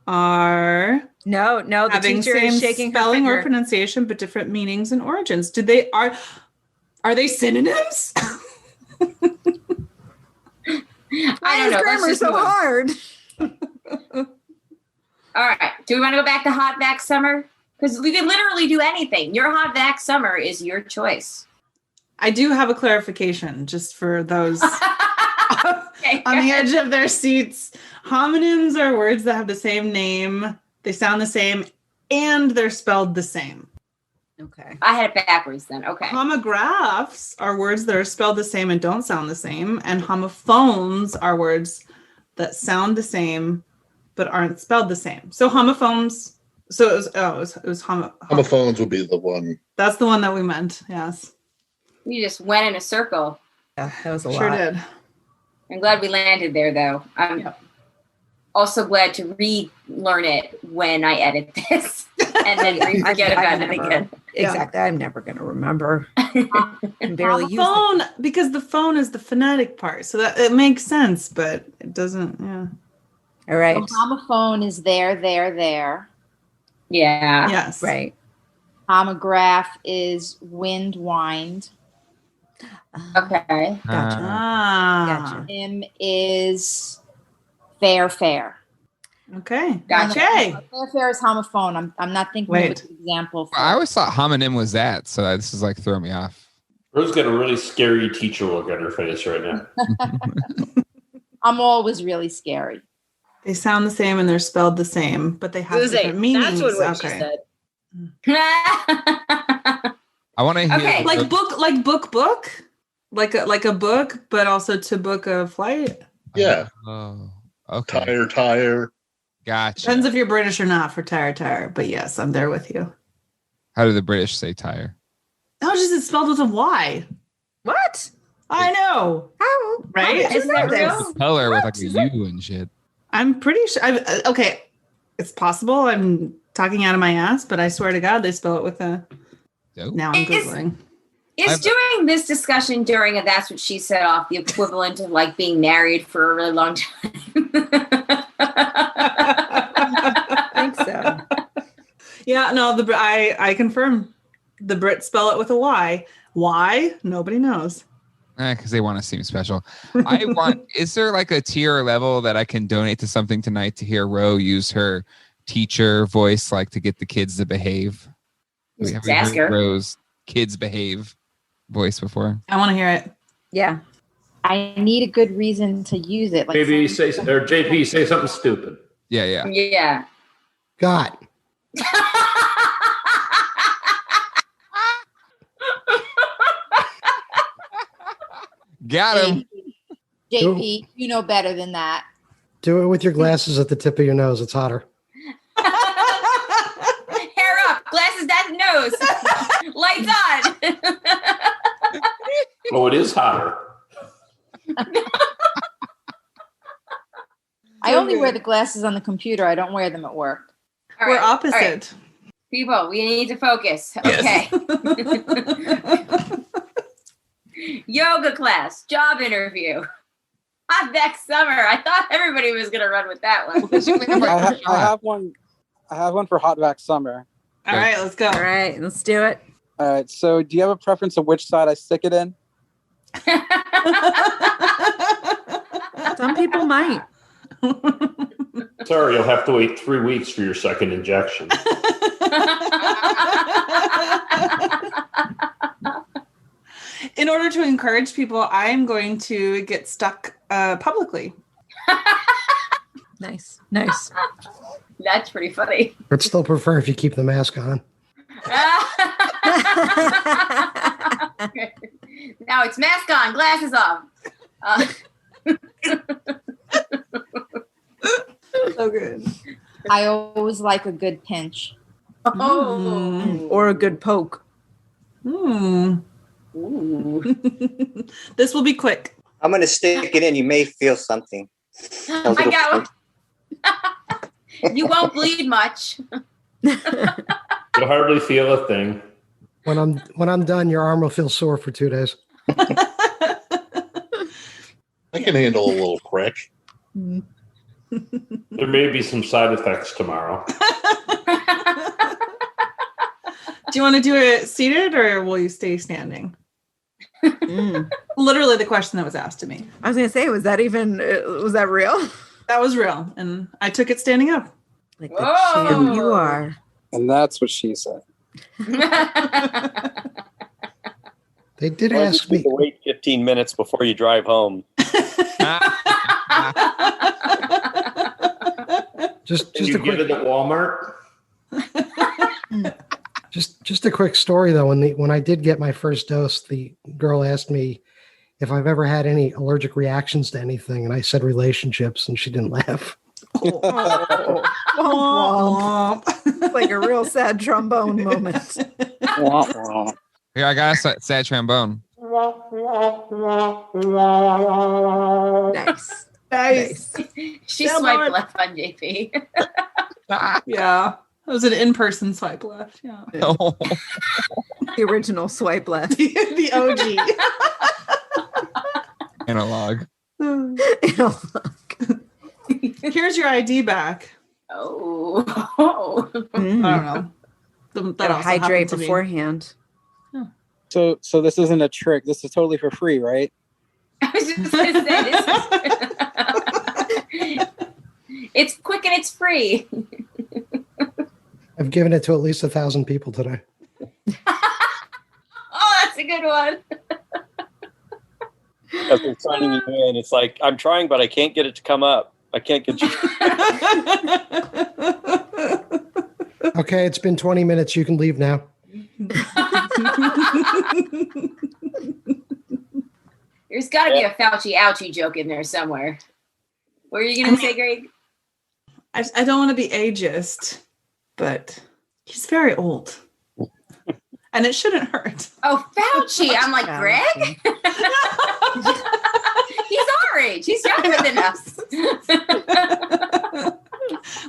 Speaker 3: are
Speaker 2: no. The
Speaker 3: having
Speaker 2: teacher
Speaker 3: same
Speaker 2: is shaking
Speaker 3: spelling
Speaker 2: her
Speaker 3: or pronunciation, but different meanings and origins. Are they synonyms?
Speaker 1: I don't know.
Speaker 2: Grammar so hard.
Speaker 1: All right. Do we want to go back to Hot Vac Summer? Because we can literally do anything. Your Hot Vac Summer is your choice.
Speaker 3: I do have a clarification just for those on the edge of their seats. Homonyms are words that have the same name, they sound the same, and they're spelled the same.
Speaker 2: Okay.
Speaker 1: I had it backwards then. Okay.
Speaker 3: Homographs are words that are spelled the same and don't sound the same, and homophones are words that sound the same but aren't spelled the same. So homophones. So it was
Speaker 4: Homophones would be the one.
Speaker 3: That's the one that we meant. Yes.
Speaker 1: You just went in a circle.
Speaker 2: Yeah, that was a lot.
Speaker 3: Sure did.
Speaker 1: I'm glad we landed there, though. I'm also glad to relearn it when I edit this and then forget about it again.
Speaker 2: Exactly. I'm never going to remember. I can barely use
Speaker 3: phone because the phone is the phonetic part, so that it makes sense, but it doesn't. Yeah.
Speaker 2: All right.
Speaker 12: So homophone is there.
Speaker 1: Yeah.
Speaker 3: Yes.
Speaker 2: Right.
Speaker 12: Homograph is wind.
Speaker 1: Okay.
Speaker 2: Gotcha.
Speaker 3: Gotcha.
Speaker 12: Him is fair.
Speaker 3: Okay.
Speaker 1: Gotcha.
Speaker 12: Fair is homophone. I'm not thinking of an example.
Speaker 6: I always thought homonym was that, so this is like throwing me off.
Speaker 11: Rose got a really scary teacher look on her face right now.
Speaker 12: I'm always really scary.
Speaker 3: They sound the same and they're spelled the same, but they have different meanings.
Speaker 8: That's what she said.
Speaker 6: I want to hear
Speaker 3: like book, like a book, but also to book a flight.
Speaker 4: Yeah.
Speaker 6: Oh, okay.
Speaker 4: Tire.
Speaker 6: Gotcha.
Speaker 3: Depends if you're British or not for tire. But yes, I'm there with you.
Speaker 6: How do the British say tire?
Speaker 3: No, it's spelled with a Y.
Speaker 2: What?
Speaker 3: I know.
Speaker 2: How?
Speaker 3: Right?
Speaker 2: Isn't that real?
Speaker 6: Color with like a U and shit.
Speaker 3: I'm pretty sure. Okay, it's possible. I'm talking out of my ass, but I swear to God, they spell it with a.
Speaker 6: Dope.
Speaker 3: Now I'm Googling.
Speaker 1: Is doing this discussion during a That's What She Said off the equivalent of like being married for a really long time?
Speaker 2: I think so.
Speaker 3: Yeah, no, I confirm. The Brits spell it with a Y. Why? Nobody knows.
Speaker 6: Because they want to seem special. Is there like a tier or level that I can donate to something tonight to hear Ro use her teacher voice, like to get the kids to behave? Have we heard Ro's kids behave voice before?
Speaker 3: I want to hear it.
Speaker 2: Yeah.
Speaker 12: I need a good reason to use it. Like
Speaker 11: Maybe JP say something stupid.
Speaker 1: Yeah.
Speaker 7: God.
Speaker 6: Got him.
Speaker 12: JP, you know better than that.
Speaker 7: Do it with your glasses at the tip of your nose. It's hotter.
Speaker 1: Hair up, glasses down, nose, lights on.
Speaker 11: Oh, it is hotter.
Speaker 12: I only wear the glasses on the computer. I don't wear them at work.
Speaker 1: All
Speaker 3: We're
Speaker 1: right,
Speaker 3: opposite.
Speaker 1: all right. People, we need to focus. Okay. Yoga class, job interview. Hot next summer. I thought everybody was going to run with that one.
Speaker 9: I have one for Hot Vac Summer.
Speaker 3: All right, let's go.
Speaker 2: All right, let's do it.
Speaker 9: All right. So, do you have a preference of which side I stick it in?
Speaker 2: Some people might.
Speaker 11: Sorry, you'll have to wait 3 weeks for your second injection.
Speaker 3: In order to encourage people, I'm going to get stuck publicly.
Speaker 2: Nice.
Speaker 1: That's pretty funny.
Speaker 7: I'd still prefer if you keep the mask on.
Speaker 1: Now it's mask on, glasses off.
Speaker 3: So good.
Speaker 12: I always like a good pinch.
Speaker 2: Or a good poke.
Speaker 1: Ooh.
Speaker 3: This will be quick.
Speaker 13: I'm going to stick it in. You may feel something.
Speaker 1: I got one. You won't bleed much.
Speaker 11: You'll hardly feel a thing.
Speaker 7: When I'm done, your arm will feel sore for 2 days.
Speaker 4: I can handle a little prick.
Speaker 11: There may be some side effects tomorrow.
Speaker 3: Do you want to do it seated or will you stay standing? Literally the question that was asked to me.
Speaker 2: I was going to say, was that real?
Speaker 3: That was real. And I took it standing up.
Speaker 2: Like the champ you are.
Speaker 9: And that's what she said.
Speaker 7: They did
Speaker 10: Well,
Speaker 7: ask
Speaker 10: you
Speaker 7: me.
Speaker 10: need to wait 15 minutes before you drive home.
Speaker 7: Just
Speaker 11: you
Speaker 7: a
Speaker 11: get
Speaker 7: quick.
Speaker 11: it at Walmart.
Speaker 7: Just a quick story though. When I did get my first dose, the girl asked me if I've ever had any allergic reactions to anything, and I said relationships, and she didn't laugh.
Speaker 2: Oh, womp, womp. Like a real sad trombone moment.
Speaker 6: Here, I got a sad trombone.
Speaker 2: Nice.
Speaker 1: She swiped left on JP.
Speaker 3: Yeah. That was an in-person swipe left. Yeah.
Speaker 6: Oh.
Speaker 2: The original swipe left.
Speaker 3: The OG.
Speaker 6: Analog.
Speaker 3: Here's your ID back.
Speaker 1: Oh.
Speaker 3: I don't know. That
Speaker 2: Gotta
Speaker 3: also
Speaker 2: hydrate
Speaker 3: happened to me.
Speaker 2: beforehand.
Speaker 9: So this isn't a trick. This is totally for free, right?
Speaker 1: I was just going to say, it's quick and it's free.
Speaker 7: I've given it to at least 1,000 people today.
Speaker 1: Oh, that's a good one.
Speaker 10: As they're signing you in, it's like, I'm trying, but I can't get it to come up. I can't get you.
Speaker 7: Okay, it's been 20 minutes. You can leave now.
Speaker 1: There's got to be a Fauci ouchie joke in there somewhere. What are you going to say, Greg?
Speaker 3: I don't want to be ageist, but he's very old. And it shouldn't hurt.
Speaker 1: Oh, Fauci. I'm like, Greg? He's our age. He's younger than us.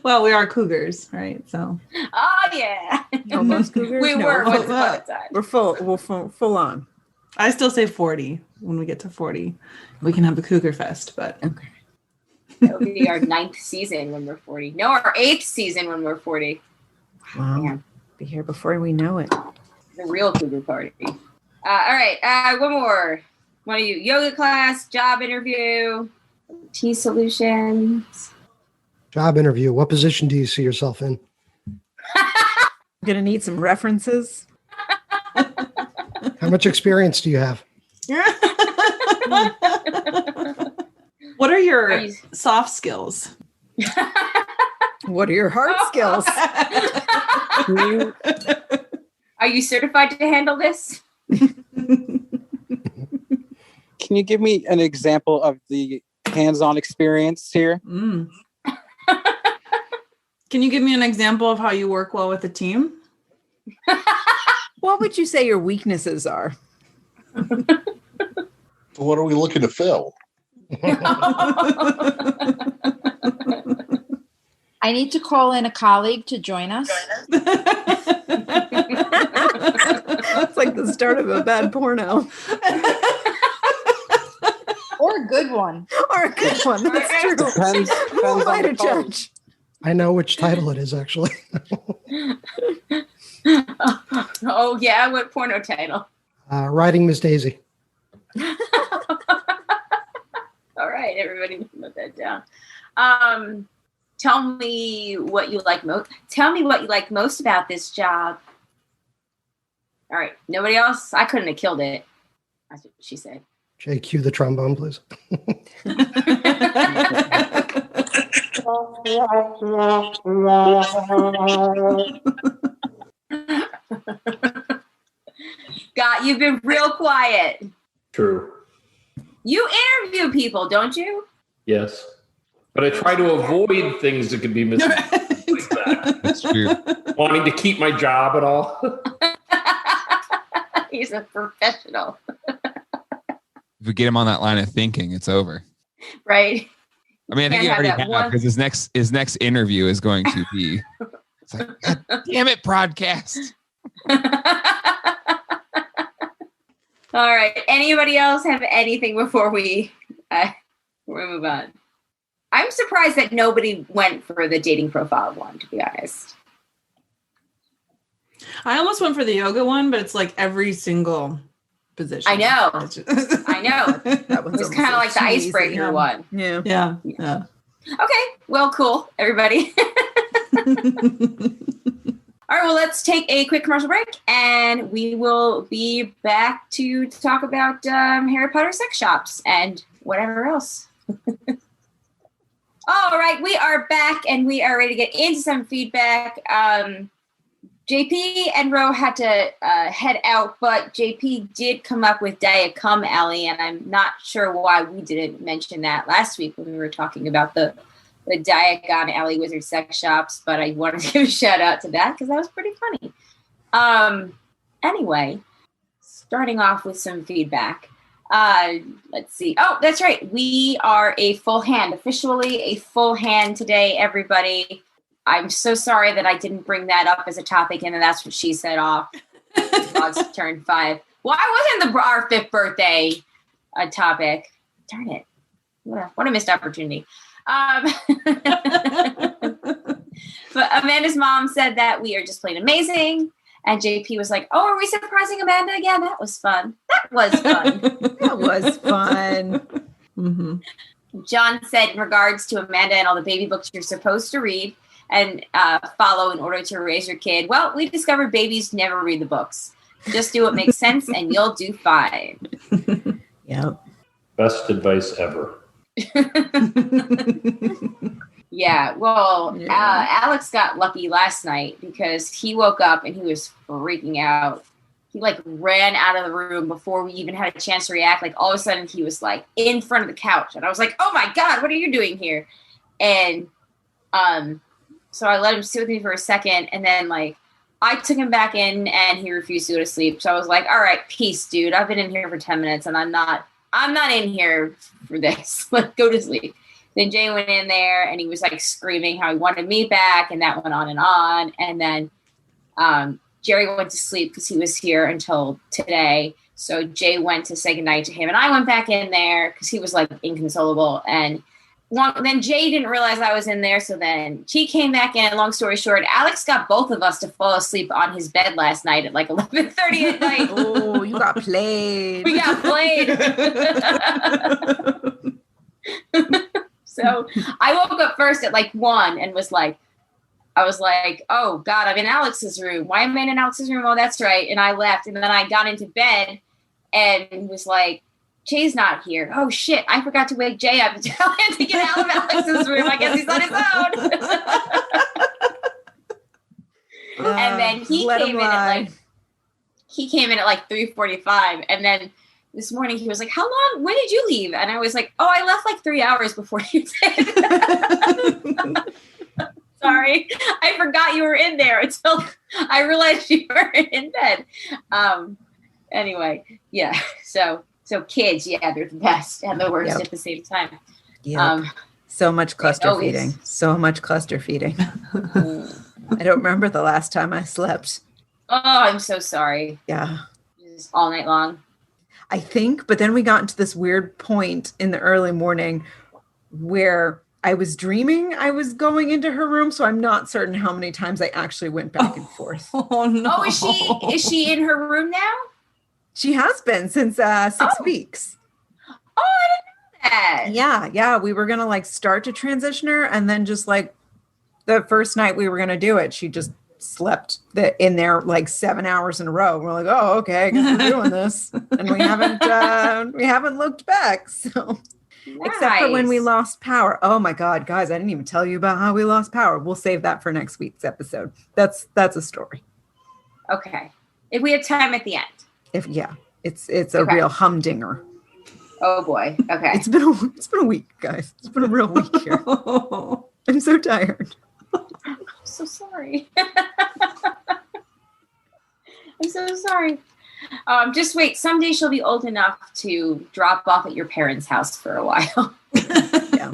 Speaker 3: Well, we are cougars, right? So.
Speaker 1: Oh, yeah.
Speaker 2: Almost cougars?
Speaker 1: We were once upon a time.
Speaker 2: We're full on.
Speaker 3: I still say 40. When we get to 40, we can have a cougar fest, but.
Speaker 2: Okay.
Speaker 1: That'll be our 9th season when we're 40. No, our 8th season when we're 40.
Speaker 2: Wow.
Speaker 1: Man.
Speaker 2: Be here before we know it.
Speaker 1: The real cougar party. All right. One more. One of you. Yoga class, job interview, T solutions.
Speaker 7: Job interview. What position do you see yourself in?
Speaker 2: I'm going to need some references.
Speaker 7: How much experience do you have?
Speaker 3: What are your soft skills?
Speaker 2: What are your hard skills?
Speaker 1: Are you certified to handle this?
Speaker 9: Can you give me an example of the hands-on experience here?
Speaker 3: Mm. Can you give me an example of how you work well with a team?
Speaker 2: What would you say your weaknesses are?
Speaker 4: What are we looking to fill?
Speaker 12: I need to call in a colleague to join us.
Speaker 2: It's like the start of a bad porno.
Speaker 12: Or a good one.
Speaker 2: Or a good one. That's true.
Speaker 9: Depends
Speaker 2: Who am I
Speaker 9: on
Speaker 2: to
Speaker 9: the colleague.
Speaker 2: judge?
Speaker 7: I know which title it is, actually.
Speaker 1: Oh, yeah. What porno title?
Speaker 7: Riding Miss Daisy.
Speaker 1: All right. Everybody note that down. Tell me what you like most. Tell me what you like most about this job. All right. Nobody else? I couldn't have killed it. That's what she said.
Speaker 7: Jay, cue the trombone, please.
Speaker 1: Scott, you've been real quiet.
Speaker 11: True.
Speaker 1: You interview people, don't you?
Speaker 11: Yes. But I try to avoid things that could be misinterpreted like that.
Speaker 6: That's true.
Speaker 11: Wanting to keep my job at all.
Speaker 1: He's a professional.
Speaker 6: If we get him on that line of thinking, it's over.
Speaker 1: Right.
Speaker 6: I mean, I think he
Speaker 1: Can't
Speaker 6: already
Speaker 1: have that
Speaker 6: have
Speaker 1: one-
Speaker 6: because his next interview is going to be. It's like, God damn it, broadcast.
Speaker 1: All right. Anybody else have anything before we move on? I'm surprised that nobody went for the dating profile one, to be honest.
Speaker 3: I almost went for the yoga one, but it's like every single position.
Speaker 1: I know.
Speaker 3: It's just-
Speaker 1: I know.
Speaker 2: That
Speaker 1: It was kind of like the icebreaker one.
Speaker 2: Yeah.
Speaker 3: Yeah.
Speaker 1: Okay. Well, cool, everybody. All right. Well, let's take a quick commercial break, and we will be back to talk about Harry Potter sex shops and whatever else. All right. We are back, and we are ready to get into some feedback. JP and Ro had to head out, but JP did come up with Diet Come Alley, and I'm not sure why we didn't mention that last week when we were talking about the Diagon Alley Wizard sex shops, but I wanted to give a shout out to that because that was pretty funny. Anyway, starting off with some feedback. Let's see. Oh, that's right. We are a full hand, officially a full hand today, everybody. I'm so sorry that I didn't bring that up as a topic, and that's what she said off. Dogs turned 5. Why wasn't our 5th birthday a topic? Darn it. What a missed opportunity. But Amanda's mom said that we are just plain amazing. And JP was like, oh, are we surprising Amanda again? That was fun. That was fun.
Speaker 2: That was fun.
Speaker 1: Mm-hmm. John said in regards to Amanda and all the baby books you're supposed to read and follow in order to raise your kid. Well, we discovered babies never read the books. Just do what makes sense and you'll do fine.
Speaker 2: Yep.
Speaker 11: Best advice ever.
Speaker 1: Yeah, well, Alex got lucky last night because he woke up and he was freaking out. He ran out of the room before we even had a chance to react. All of a sudden he was in front of the couch and I was like, oh my God, what are you doing here? And so I let him sit with me for a second and then I took him back in and he refused to go to sleep. So I was like, all right, peace, dude. I've been in here for 10 minutes and I'm not in here for this. Go to sleep. Then Jay went in there and he was screaming how he wanted me back, and that went on. And then Jerry went to sleep because he was here until today. So Jay went to say goodnight to him, and I went back in there because he was inconsolable. And then Jay didn't realize I was in there, so then she came back in. And long story short, Alex got both of us to fall asleep on his bed last night at 11:30 at night.
Speaker 2: Oh, you got played.
Speaker 1: We got played. So I woke up first at 1 and was I was like, oh God, I'm in Alex's room. Why am I in Alex's room? Oh, that's right. And I left. And then I got into bed and was like, Jay's not here. Oh shit. I forgot to wake Jay up and tell him to get out of Alex's room. I guess he's on his own. And then he came in at 3:45. And then this morning he was like, how long? When did you leave? And I was like, oh, I left 3 hours before you did. Sorry. I forgot you were in there until I realized you were in bed. Anyway, yeah. So kids, yeah, they're the best and the worst at the same time.
Speaker 2: Yeah. So much cluster feeding. So much cluster feeding. I don't remember the last time I slept.
Speaker 1: Oh, I'm so sorry.
Speaker 2: Yeah.
Speaker 1: Just all night long.
Speaker 2: I think, but then we got into this weird point in the early morning where I was dreaming I was going into her room, so I'm not certain how many times I actually went back and forth.
Speaker 3: Oh no!
Speaker 1: Oh, is she in her room now?
Speaker 2: She has been since 6 weeks.
Speaker 1: Oh, I didn't know that.
Speaker 2: Yeah. We were gonna start to transition her, and then just the first night we were gonna do it, she just slept in there 7 hours in a row. We're like, oh, okay, I guess we're doing this, and we haven't looked back. So, nice. Except for when we lost power. Oh my God, guys, I didn't even tell you about how we lost power. We'll save that for next week's episode. That's a story.
Speaker 1: Okay, if we have time at the end.
Speaker 2: It's a real humdinger.
Speaker 1: Oh boy. Okay.
Speaker 2: It's been a week, guys. It's been a real week here. I'm so tired.
Speaker 1: I'm so sorry. I'm so sorry. Just wait. Someday she'll be old enough to drop off at your parents' house for a while.
Speaker 2: Yeah,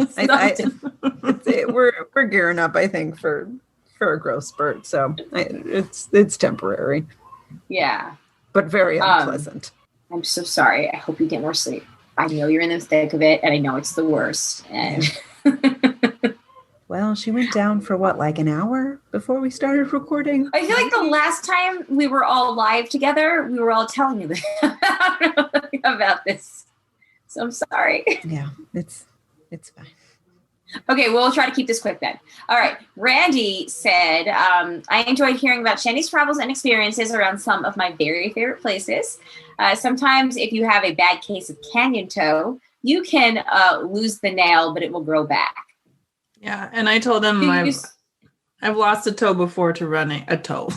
Speaker 2: we're gearing up, I think, for a growth spurt. So it's temporary.
Speaker 1: Yeah,
Speaker 2: but very unpleasant.
Speaker 1: I'm so sorry. I hope you get more sleep. I know you're in the thick of it, and I know it's the worst. And
Speaker 2: well, she went down for an hour before we started recording.
Speaker 1: I feel like the last time we were all live together, we were all telling you about this. So I'm sorry.
Speaker 2: Yeah, it's fine.
Speaker 1: Okay, we'll try to keep this quick then. All right. Randy said, I enjoyed hearing about Shandy's travels and experiences around some of my very favorite places. Sometimes if you have a bad case of canyon toe, you can lose the nail, but it will grow back.
Speaker 3: Yeah, and I told him I've lost a toe before to running. A toe.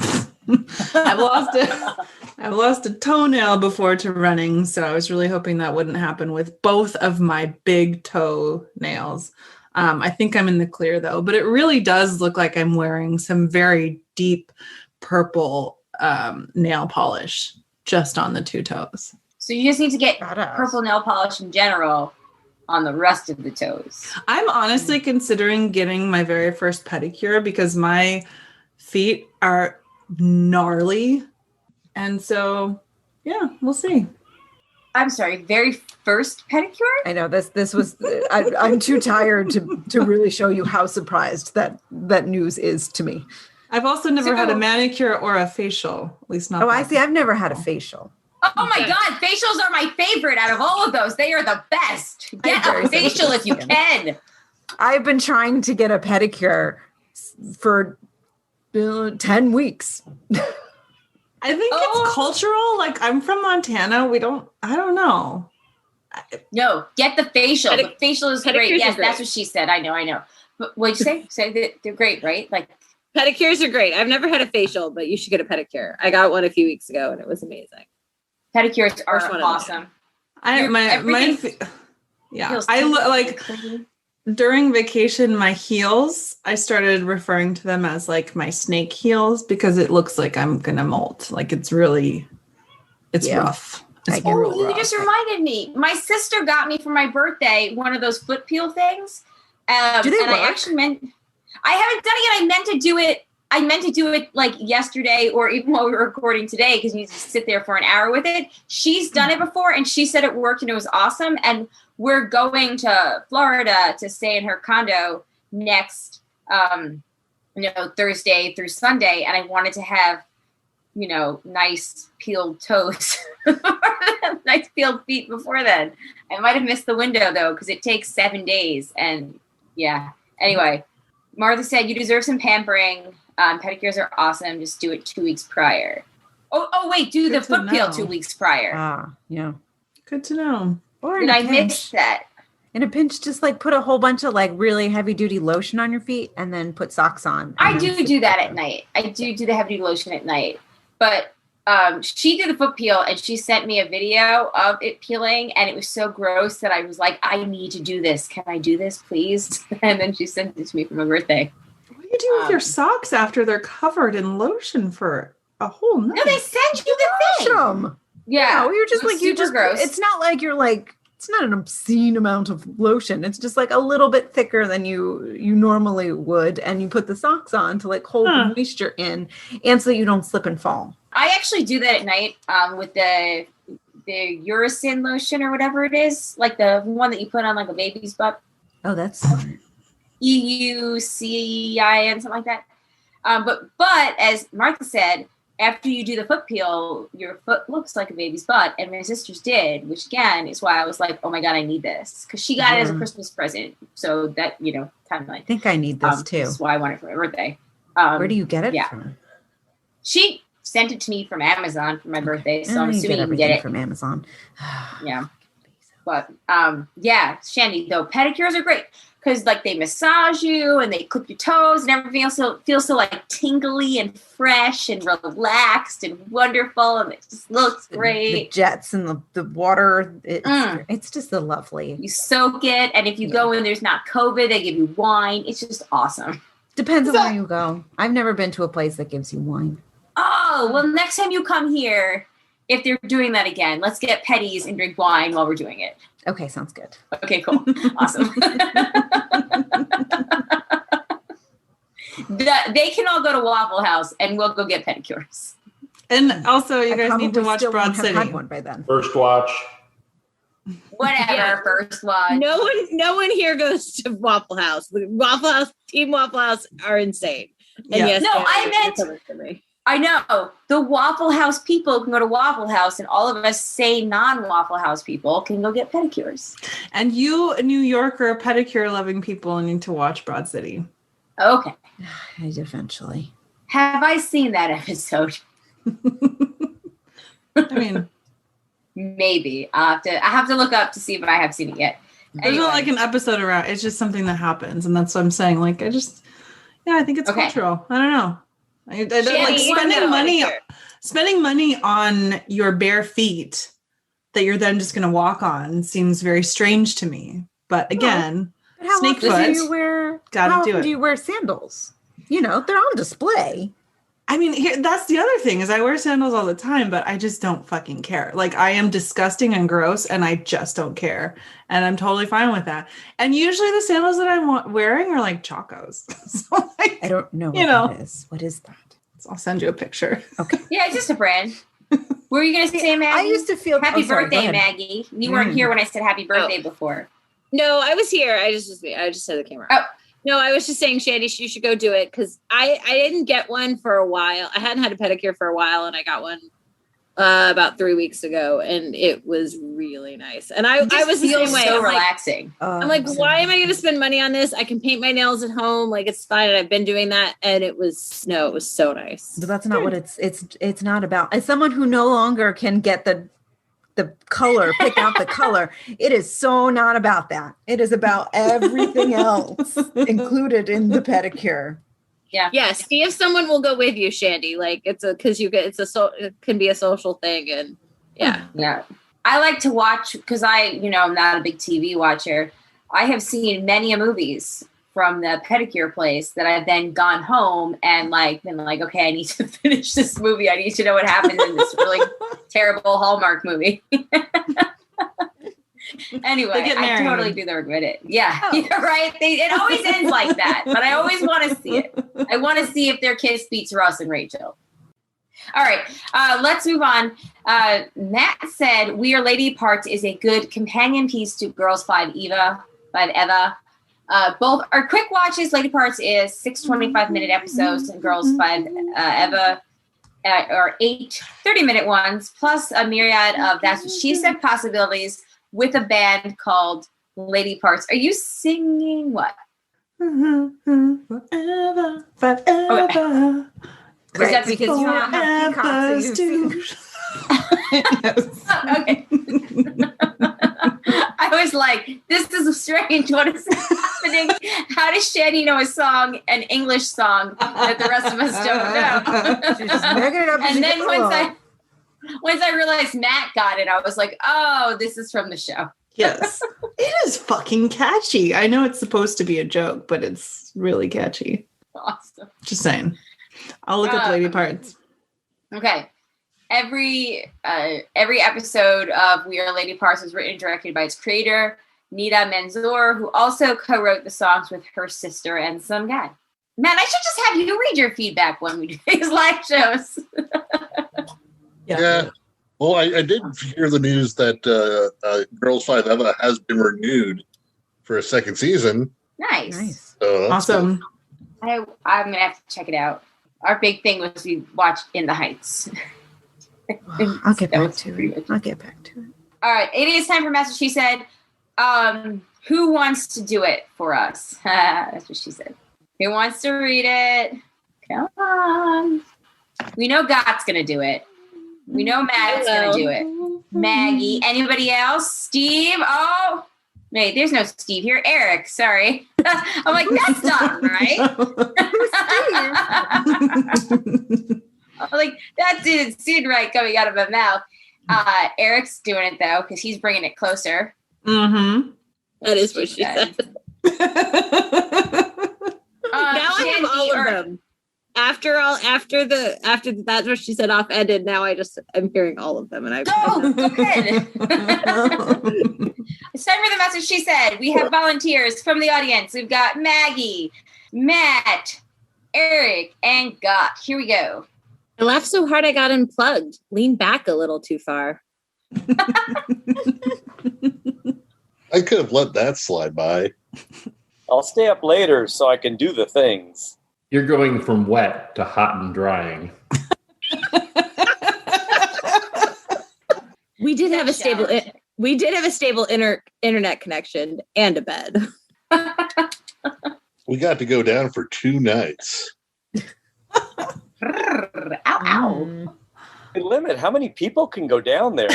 Speaker 3: I've lost a toenail before to running, so I was really hoping that wouldn't happen with both of my big toe nails. I think I'm in the clear though, but it really does look like I'm wearing some very deep purple nail polish just on the two toes.
Speaker 1: So you just need to get purple nail polish in general on the rest of the toes.
Speaker 3: I'm honestly considering getting my very first pedicure because my feet are gnarly. And so, yeah, we'll see.
Speaker 1: I'm sorry, very first pedicure?
Speaker 2: I know this was, I'm too tired to really show you how surprised that news is to me.
Speaker 3: I've also never had a manicure or a facial, at least not.
Speaker 2: Oh, I see. I've never had a facial.
Speaker 1: Oh my God, facials are my favorite out of all of those. They are the best. Get a facial if you can.
Speaker 2: I've been trying to get a pedicure for 10 weeks.
Speaker 3: I think it's cultural. Like, I'm from Montana. I don't know.
Speaker 1: No, get the facial. The facial is great. Yes, that's what she said. I know. But what'd you say? Say that they're great, right? Like,
Speaker 8: pedicures are great. I've never had a facial, but you should get a pedicure. I got one a few weeks ago and it was amazing.
Speaker 1: Pedicures are awesome.
Speaker 3: During vacation, my heels, I started referring to them as like my snake heels because it looks like I'm gonna molt. Like it's rough.
Speaker 1: You just reminded me. My sister got me for my birthday one of those foot peel things.
Speaker 2: Do they work?
Speaker 1: I actually I haven't done it yet. I meant to do it like yesterday or even while we were recording today because you need to sit there for an hour with it. She's done it before and she said it worked and it was awesome. And we're going to Florida to stay in her condo next, Thursday through Sunday. And I wanted to have, nice peeled toes, nice peeled feet before then. I might have missed the window though, because it takes 7 days. And yeah, anyway, Martha said you deserve some pampering. Pedicures are awesome. Just do it 2 weeks prior. Oh wait, do the foot peel 2 weeks prior.
Speaker 2: Yeah.
Speaker 3: Good to know.
Speaker 2: Or
Speaker 1: did I miss that?
Speaker 2: In a pinch, just like put a whole bunch of like really heavy duty lotion on your feet and then put socks on.
Speaker 1: I do that at night. I do the heavy duty lotion at night. But she did the foot peel and she sent me a video of it peeling and it was so gross that I was like, I need to do this. Can I do this, please? And then she sent it to me for my birthday.
Speaker 3: What do you do with your socks after they're covered in lotion for a whole night?
Speaker 1: No, they send you the thing. Yeah.
Speaker 2: No, you're just like,
Speaker 1: gross.
Speaker 2: It's not like you're like, it's not an obscene amount of lotion. It's just like a little bit thicker than you normally would. And you put the socks on to like hold the moisture in and so you don't slip and fall.
Speaker 1: I actually do that at night with the Uracin lotion or whatever it is. Like the one that you put on like a baby's butt.
Speaker 2: Oh, that's smart.
Speaker 1: EUCIN, something like that. But as Martha said, after you do the foot peel, your foot looks like a baby's butt. And my sisters did, which again is why I was like, oh my God, I need this. Because she got it as a Christmas present. So that, kind of like.
Speaker 2: I think I need this too.
Speaker 1: That's why I want it for my birthday.
Speaker 2: Where do you get it from?
Speaker 1: She sent it to me from Amazon for my birthday. So I'm assuming you can get it
Speaker 2: from Amazon.
Speaker 1: Yeah. But Shandy, though, pedicures are great. Because like they massage you and they clip your toes and everything else feels so like tingly and fresh and relaxed and wonderful and it just looks great.
Speaker 2: The jets and the water, it's just lovely.
Speaker 1: You soak it and if you go in there's not COVID, they give you wine. It's just awesome.
Speaker 2: Depends on where you go. I've never been to a place that gives you wine.
Speaker 1: Oh, well next time you come here, if they're doing that again, let's get petties and drink wine while we're doing it.
Speaker 2: Okay, sounds good.
Speaker 1: Okay, cool. Awesome. They can all go to Waffle House and we'll go get pedicures.
Speaker 3: And also you guys need to watch Broad City.
Speaker 2: Had one by then.
Speaker 11: First watch.
Speaker 1: Whatever, first watch.
Speaker 8: No one here goes to Waffle House. Team Waffle House are insane. And yes,
Speaker 1: I know. The Waffle House people can go to Waffle House and all of us non-Waffle House people can go get pedicures.
Speaker 3: And you, New Yorker, pedicure-loving people need to watch Broad City.
Speaker 1: Okay.
Speaker 2: Eventually.
Speaker 1: Have I seen that episode?
Speaker 3: I mean,
Speaker 1: maybe. I have to look up to see if I have seen it yet.
Speaker 3: There's not like an episode around. It's just something that happens. And that's what I'm saying. Like, I think it's cultural. I don't know. Like spending money on your bare feet that you're then just going to walk on seems very strange to me. But again,
Speaker 2: how
Speaker 3: snake
Speaker 2: often
Speaker 3: foot.
Speaker 2: do you wear?
Speaker 3: Gotta
Speaker 2: how
Speaker 3: do
Speaker 2: often
Speaker 3: it.
Speaker 2: do you wear sandals? You know, they're on display.
Speaker 3: I mean, that's the other thing is I wear sandals all the time, but I just don't fucking care. Like I am disgusting and gross and I just don't care. And I'm totally fine with that. And usually the sandals that I'm wearing are like Chacos. So like,
Speaker 2: I don't know what that is. What is that?
Speaker 3: I'll send you a picture.
Speaker 2: Okay.
Speaker 1: Yeah, it's just a brand. What were you going to say, Maggie?
Speaker 2: I used to feel...
Speaker 1: Happy
Speaker 2: sorry,
Speaker 1: birthday,
Speaker 2: go ahead.
Speaker 1: Maggie. You weren't here when I said happy birthday before.
Speaker 8: No, I was here. I just said the camera.
Speaker 1: Oh.
Speaker 8: No, I was just saying, Shandy, you should go do it because I didn't get one for a while. I hadn't had a pedicure for a while, and I got one about 3 weeks ago, and it was really nice. And I was the same way.
Speaker 1: So
Speaker 8: I'm
Speaker 1: relaxing.
Speaker 8: I'm like, why am I going to spend money on this? I can paint my nails at home. Like it's fine. And I've been doing that, and it was so nice.
Speaker 2: But that's not what it's not about. As someone who no longer can get the color, pick out the color, it is so not about that. It is about everything else included in the pedicure.
Speaker 8: Yeah. See if someone will go with you, Shandy. Like it can be a social thing, and
Speaker 1: yeah. I like to watch because I'm not a big TV watcher. I have seen many movies from the pedicure place that I've then gone home and been like, okay, I need to finish this movie. I need to know what happens in this really terrible Hallmark movie. Anyway, I totally do the regret it. Yeah, yeah, right. It always ends like that, but I always want to see it. I want to see if their kiss beats Russ and Rachel. All right, let's move on. Matt said, "We Are Lady Parts" is a good companion piece to Girls 5 Eva. Both are quick watches. Lady Parts is 6 25-minute episodes, and Girls 5 Eva are 8 30-minute ones, plus a myriad of That's What She Said possibilities with a band called Lady Parts. Are you singing what?
Speaker 3: Forever.
Speaker 1: Okay. Is that because you don't have peacocks? Okay. I was like, this is strange. What is happening? How does Shandy know a song, an English song, that the rest of us don't know?
Speaker 2: She's just making it up.
Speaker 1: And then once I realized Matt got it, I was like, oh, this is from the show.
Speaker 3: Yes. It is fucking catchy. I know it's supposed to be a joke, but it's really catchy.
Speaker 1: Awesome.
Speaker 3: Just saying. I'll look up Lady Parts.
Speaker 1: Okay. Every episode of We Are Lady Parts is written and directed by its creator, Nita Manzoor, who also co-wrote the songs with her sister and some guy. Matt, I should just have you read your feedback when we do these live shows.
Speaker 4: Yeah. Well, I did hear the news that Girls 5 Eva has been renewed for a second season.
Speaker 1: Nice.
Speaker 4: So
Speaker 3: awesome.
Speaker 1: Cool. I'm going to have to check it out. Our big thing was we watched In the Heights.
Speaker 2: I'll get back to it. All
Speaker 1: right. It is time for Message. She said, who wants to do it for us? That's what she said. Who wants to read it? Come on. We know Gott's going to do it. We know Matt's going to do it. Maggie. Anybody else? Steve? Oh, wait, there's no Steve here. Eric, sorry. I'm like, that's not right. I'm like, that didn't seem right coming out of my mouth. Eric's doing it, though, because he's bringing it closer.
Speaker 8: Mm-hmm. That is what she said. Now I have all of them. After the That's What She Said off ended, now I'm hearing all of them, and
Speaker 1: good. It's time for the Message She Said. We have volunteers from the audience. We've got Maggie, Matt, Eric, and Gott. Here we go.
Speaker 8: I laughed so hard I got unplugged. Lean back a little too far.
Speaker 4: I could have let that slide by.
Speaker 10: I'll stay up later so I can do the things.
Speaker 11: You're going from wet to hot and drying.
Speaker 8: We did have a stable internet connection and a bed.
Speaker 4: We got to go down for 2 nights.
Speaker 1: Ow.
Speaker 10: Hey, limit, how many people can go down there?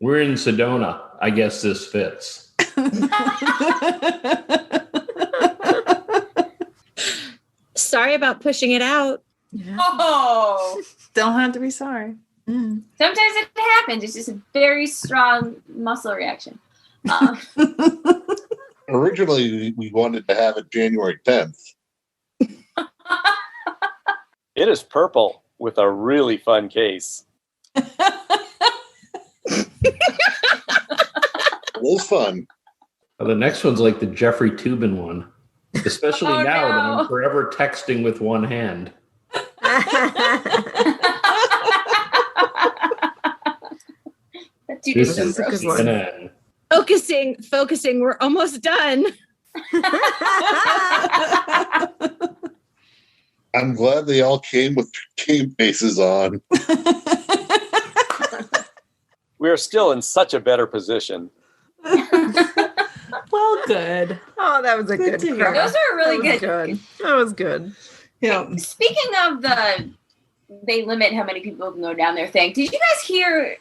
Speaker 11: We're in Sedona. I guess this fits.
Speaker 8: sorry about pushing it out.
Speaker 1: Oh,
Speaker 3: Don't have to be sorry.
Speaker 1: sometimes it happens. It's just a very strong muscle reaction.
Speaker 4: Originally, we wanted to have it January 10th.
Speaker 10: It is purple with a really fun case.
Speaker 4: It was fun.
Speaker 11: The next one's like the Jeffrey Toobin one, especially
Speaker 1: Oh,
Speaker 11: now that
Speaker 1: no.
Speaker 11: I'm forever texting with one hand.
Speaker 1: That dude
Speaker 11: This
Speaker 1: is so
Speaker 11: is
Speaker 1: gross.
Speaker 11: CNN.
Speaker 8: Focusing. We're almost done.
Speaker 4: I'm glad they all came with game faces on.
Speaker 10: We are still in such a better position.
Speaker 3: Well, good.
Speaker 2: Oh, that was a
Speaker 3: Good
Speaker 2: good
Speaker 3: to hear.
Speaker 2: cry.
Speaker 1: Those are really
Speaker 2: That was
Speaker 1: good.
Speaker 2: That was good.
Speaker 3: Yeah.
Speaker 1: Speaking of they limit how many people can go down their thing. Did you guys hear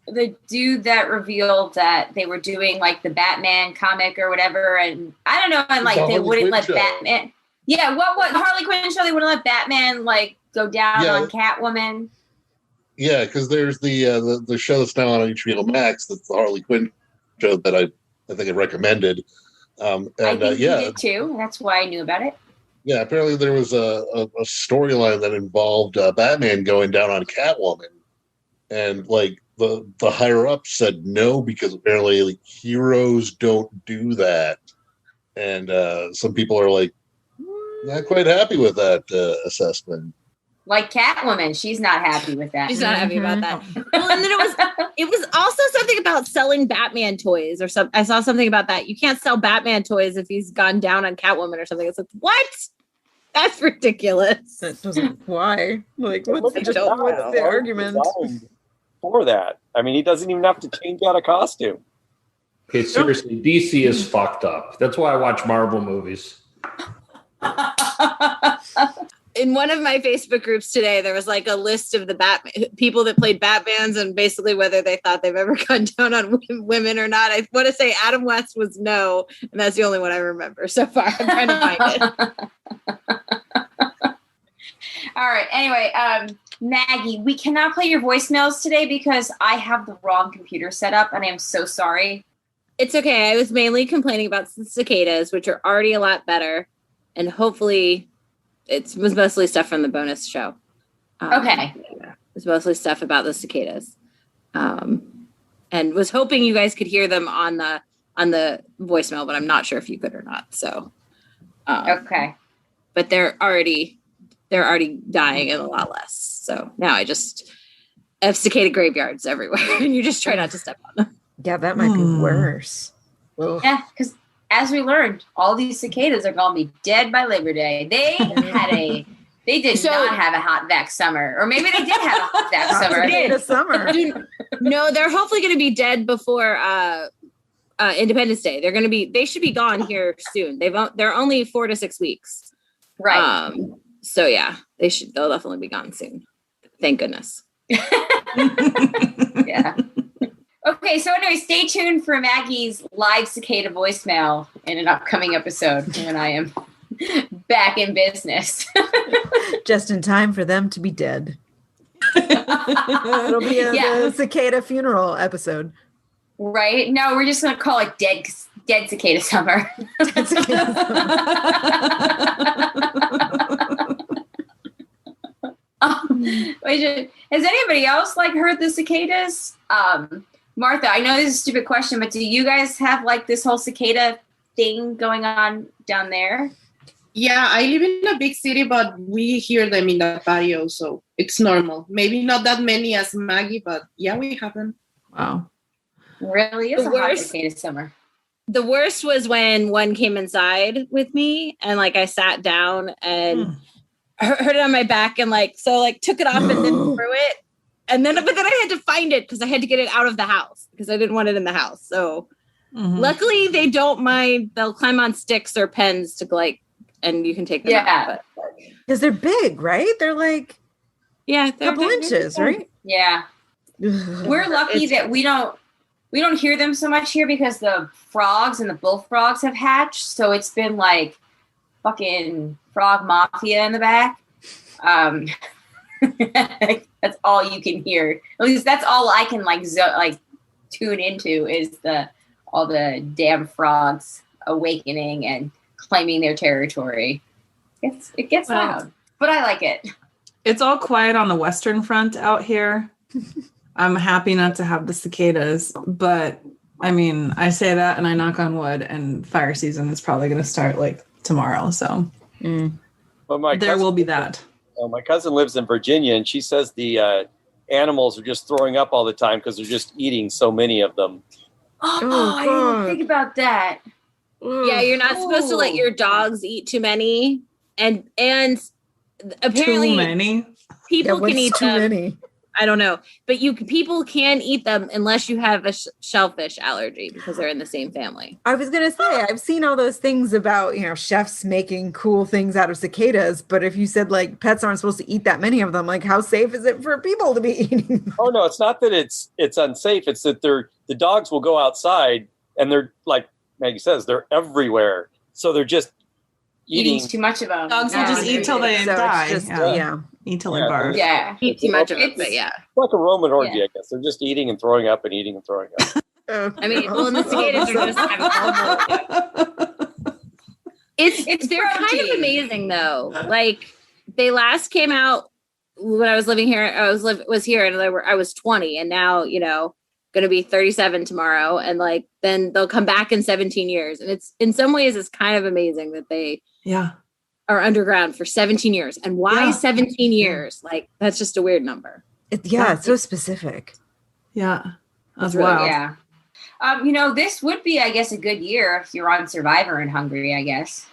Speaker 1: the dude that revealed that they were doing like the Batman comic or whatever? And I don't know, and like
Speaker 4: The
Speaker 1: they
Speaker 4: Harley
Speaker 1: wouldn't
Speaker 4: Quinn
Speaker 1: let
Speaker 4: show.
Speaker 1: Batman. Yeah, what Harley Quinn show? They wouldn't let Batman like go down
Speaker 4: Yeah.
Speaker 1: on Catwoman.
Speaker 4: Yeah, because there's the show that's now on HBO Max. That's the Harley Quinn show that I think I recommended.
Speaker 1: I think he did too. That's why I knew about it.
Speaker 4: Yeah, apparently there was a storyline that involved Batman going down on Catwoman, and like the higher up said no because apparently like, heroes don't do that, and some people are like not quite happy with that assessment.
Speaker 1: Like Catwoman, she's not happy with that.
Speaker 8: She's not happy about that. Well, and then it was also something about selling Batman toys or something. I saw something about that. You can't sell Batman toys if he's gone down on Catwoman or something. It's like, what? That's ridiculous.
Speaker 2: That doesn't. Why? Like, what's
Speaker 10: Look at
Speaker 2: the
Speaker 10: design.
Speaker 2: argument?
Speaker 10: Designed for that? I mean, he doesn't even have to change out a costume.
Speaker 11: Okay, seriously, DC is fucked up. That's why I watch Marvel movies.
Speaker 8: In one of my Facebook groups today, there was like a list of the people that played Batmans and basically whether they thought they've ever gone down on women or not. I want to say Adam West was no, and that's the only one I remember so far. I'm trying to find it.
Speaker 1: All right. Anyway, Maggie, we cannot play your voicemails today because I have the wrong computer set up, and I am so sorry.
Speaker 8: It's okay. I was mainly complaining about the cicadas, which are already a lot better, and hopefully it was mostly stuff from the bonus show.
Speaker 1: Okay.
Speaker 8: It was mostly stuff about the cicadas. And was hoping you guys could hear them on the voicemail, but I'm not sure if you could or not. So
Speaker 1: okay.
Speaker 8: But they're already dying and a lot less. So now I just have cicada graveyards everywhere and you just try not to step on them.
Speaker 2: Yeah, that might be worse. Ugh.
Speaker 1: Yeah, because as we learned, all these cicadas are going to be dead by Labor Day. They did not have a hot vac summer, or maybe they did have a hot vac summer.
Speaker 2: Summer.
Speaker 8: No, they're hopefully going to be dead before Independence Day. They should be gone here soon. They're only 4 to 6 weeks.
Speaker 1: Right.
Speaker 8: So yeah, they'll definitely be gone soon. Thank goodness.
Speaker 1: Yeah. Okay, so anyway, stay tuned for Maggie's live cicada voicemail in an upcoming episode when I am back in business.
Speaker 2: Just in time for them to be dead. It'll be the cicada funeral episode.
Speaker 1: Right? No, we're just going to call it Dead Cicada Summer.
Speaker 2: Dead Cicada
Speaker 1: Has anybody else heard the cicadas? Martha, I know this is a stupid question, but do you guys have this whole cicada thing going on down there?
Speaker 5: Yeah, I live in a big city, but we hear them in the patio, so it's normal. Maybe not that many as Maggie, but yeah, we have them.
Speaker 2: Wow.
Speaker 1: Really is a hot cicada summer.
Speaker 8: The worst was when one came inside with me and I sat down and heard it on my back and took it off and then threw it. And then, but then I had to find it because I had to get it out of the house because I didn't want it in the house. So luckily they don't mind. They'll climb on sticks or pens to and you can take them out.
Speaker 2: Because they're big, right? They're a couple inches, right?
Speaker 1: Yeah. We're lucky that we don't hear them so much here because the frogs and the bullfrogs have hatched. So it's been fucking frog mafia in the back. That's all you can hear. At least that's all I can like tune into is all the damn frogs awakening and claiming their territory. It gets loud, but I like it.
Speaker 3: It's all quiet on the Western Front out here. I'm happy not to have the cicadas, but I mean, I say that and I knock on wood, and fire season is probably going to start like tomorrow. So
Speaker 10: But
Speaker 3: there will be that.
Speaker 10: My cousin lives in Virginia, and she says the animals are just throwing up all the time because they're just eating so many of them.
Speaker 1: Oh, I didn't think about that.
Speaker 8: Yeah, you're not supposed to let your dogs eat too many, and apparently
Speaker 3: Too many.
Speaker 8: People can eat
Speaker 2: too
Speaker 8: them.
Speaker 2: many.
Speaker 8: I don't know, but people can eat them unless you have a shellfish allergy because they're in the same family.
Speaker 2: I was going to say, I've seen all those things about, chefs making cool things out of cicadas. But if you said like pets aren't supposed to eat that many of them, like how safe is it for people to be eating them?
Speaker 10: Oh, no, it's not that it's unsafe. It's that the dogs will go outside and they're like Maggie says, they're everywhere. So they're just eating
Speaker 1: too much of them.
Speaker 3: Dogs will just eat till they die. Eat till they barf.
Speaker 1: Yeah.
Speaker 8: Eat too much of it, but yeah.
Speaker 10: It's like a Roman orgy, I guess. They're just eating and throwing up and eating and throwing up.
Speaker 8: I mean, well, and the cicadas are just having horrible. They're kind of amazing though. Like they last came out when I was living here. I was here, and I was 20, and now going to be 37 tomorrow, and like then they'll come back in 17 years, and it's in some ways it's kind of amazing that they are underground for 17 years. And why 17 years? Like that's just a weird number.
Speaker 2: It's so specific.
Speaker 3: Yeah.
Speaker 1: That's really, yeah. This would be, I guess, a good year if you're on Survivor and hungry, I guess.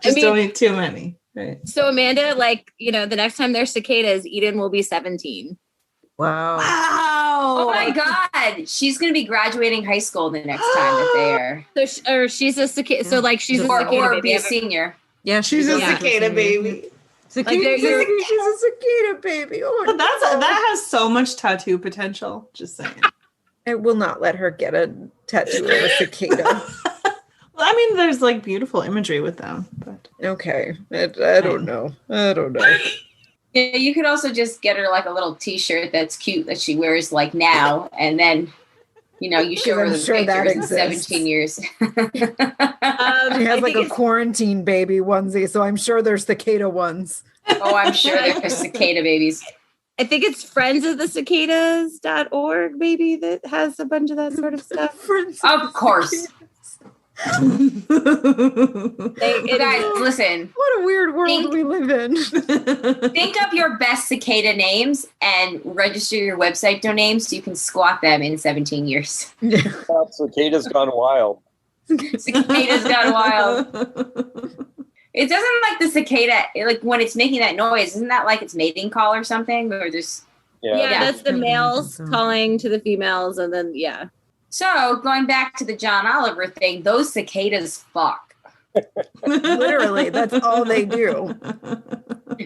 Speaker 3: Don't eat too many. Right.
Speaker 8: So Amanda, the next time there's cicadas, Eden will be 17.
Speaker 2: Wow.
Speaker 1: Oh my God. She's going to be graduating high school the next time that they are.
Speaker 8: She's a cicada. So she's a cicada
Speaker 1: or
Speaker 8: baby.
Speaker 1: Be a senior.
Speaker 2: Yeah, she's a cicada baby. She's a cicada baby. Oh,
Speaker 3: that has so much tattoo potential. Just saying.
Speaker 2: I will not let her get a tattoo of a cicada.
Speaker 3: Well, I mean, there's beautiful imagery with them, but
Speaker 2: okay. I don't know.
Speaker 1: Yeah, you could also just get her a little T-shirt that's cute that she wears now, and then you show her the pictures in 17 years.
Speaker 2: She has a quarantine baby onesie, so I'm sure there's cicada ones.
Speaker 1: Oh, I'm sure there's cicada babies.
Speaker 8: I think it's friendsofthecicadas.org, maybe, that has a bunch of that sort of stuff.
Speaker 1: Of course. Guys, listen.
Speaker 2: What a weird world we live in.
Speaker 1: Think of your best cicada names and register your website domain so you can squat them in 17 years.
Speaker 10: Cicadas gone wild.
Speaker 1: Cicadas gone wild. It doesn't the cicada, when it's making that noise, isn't that its mating call or something? Or just
Speaker 8: that's the males calling to the females, and then
Speaker 1: So going back to the John Oliver thing, those cicadas fuck.
Speaker 2: Literally, that's all they do.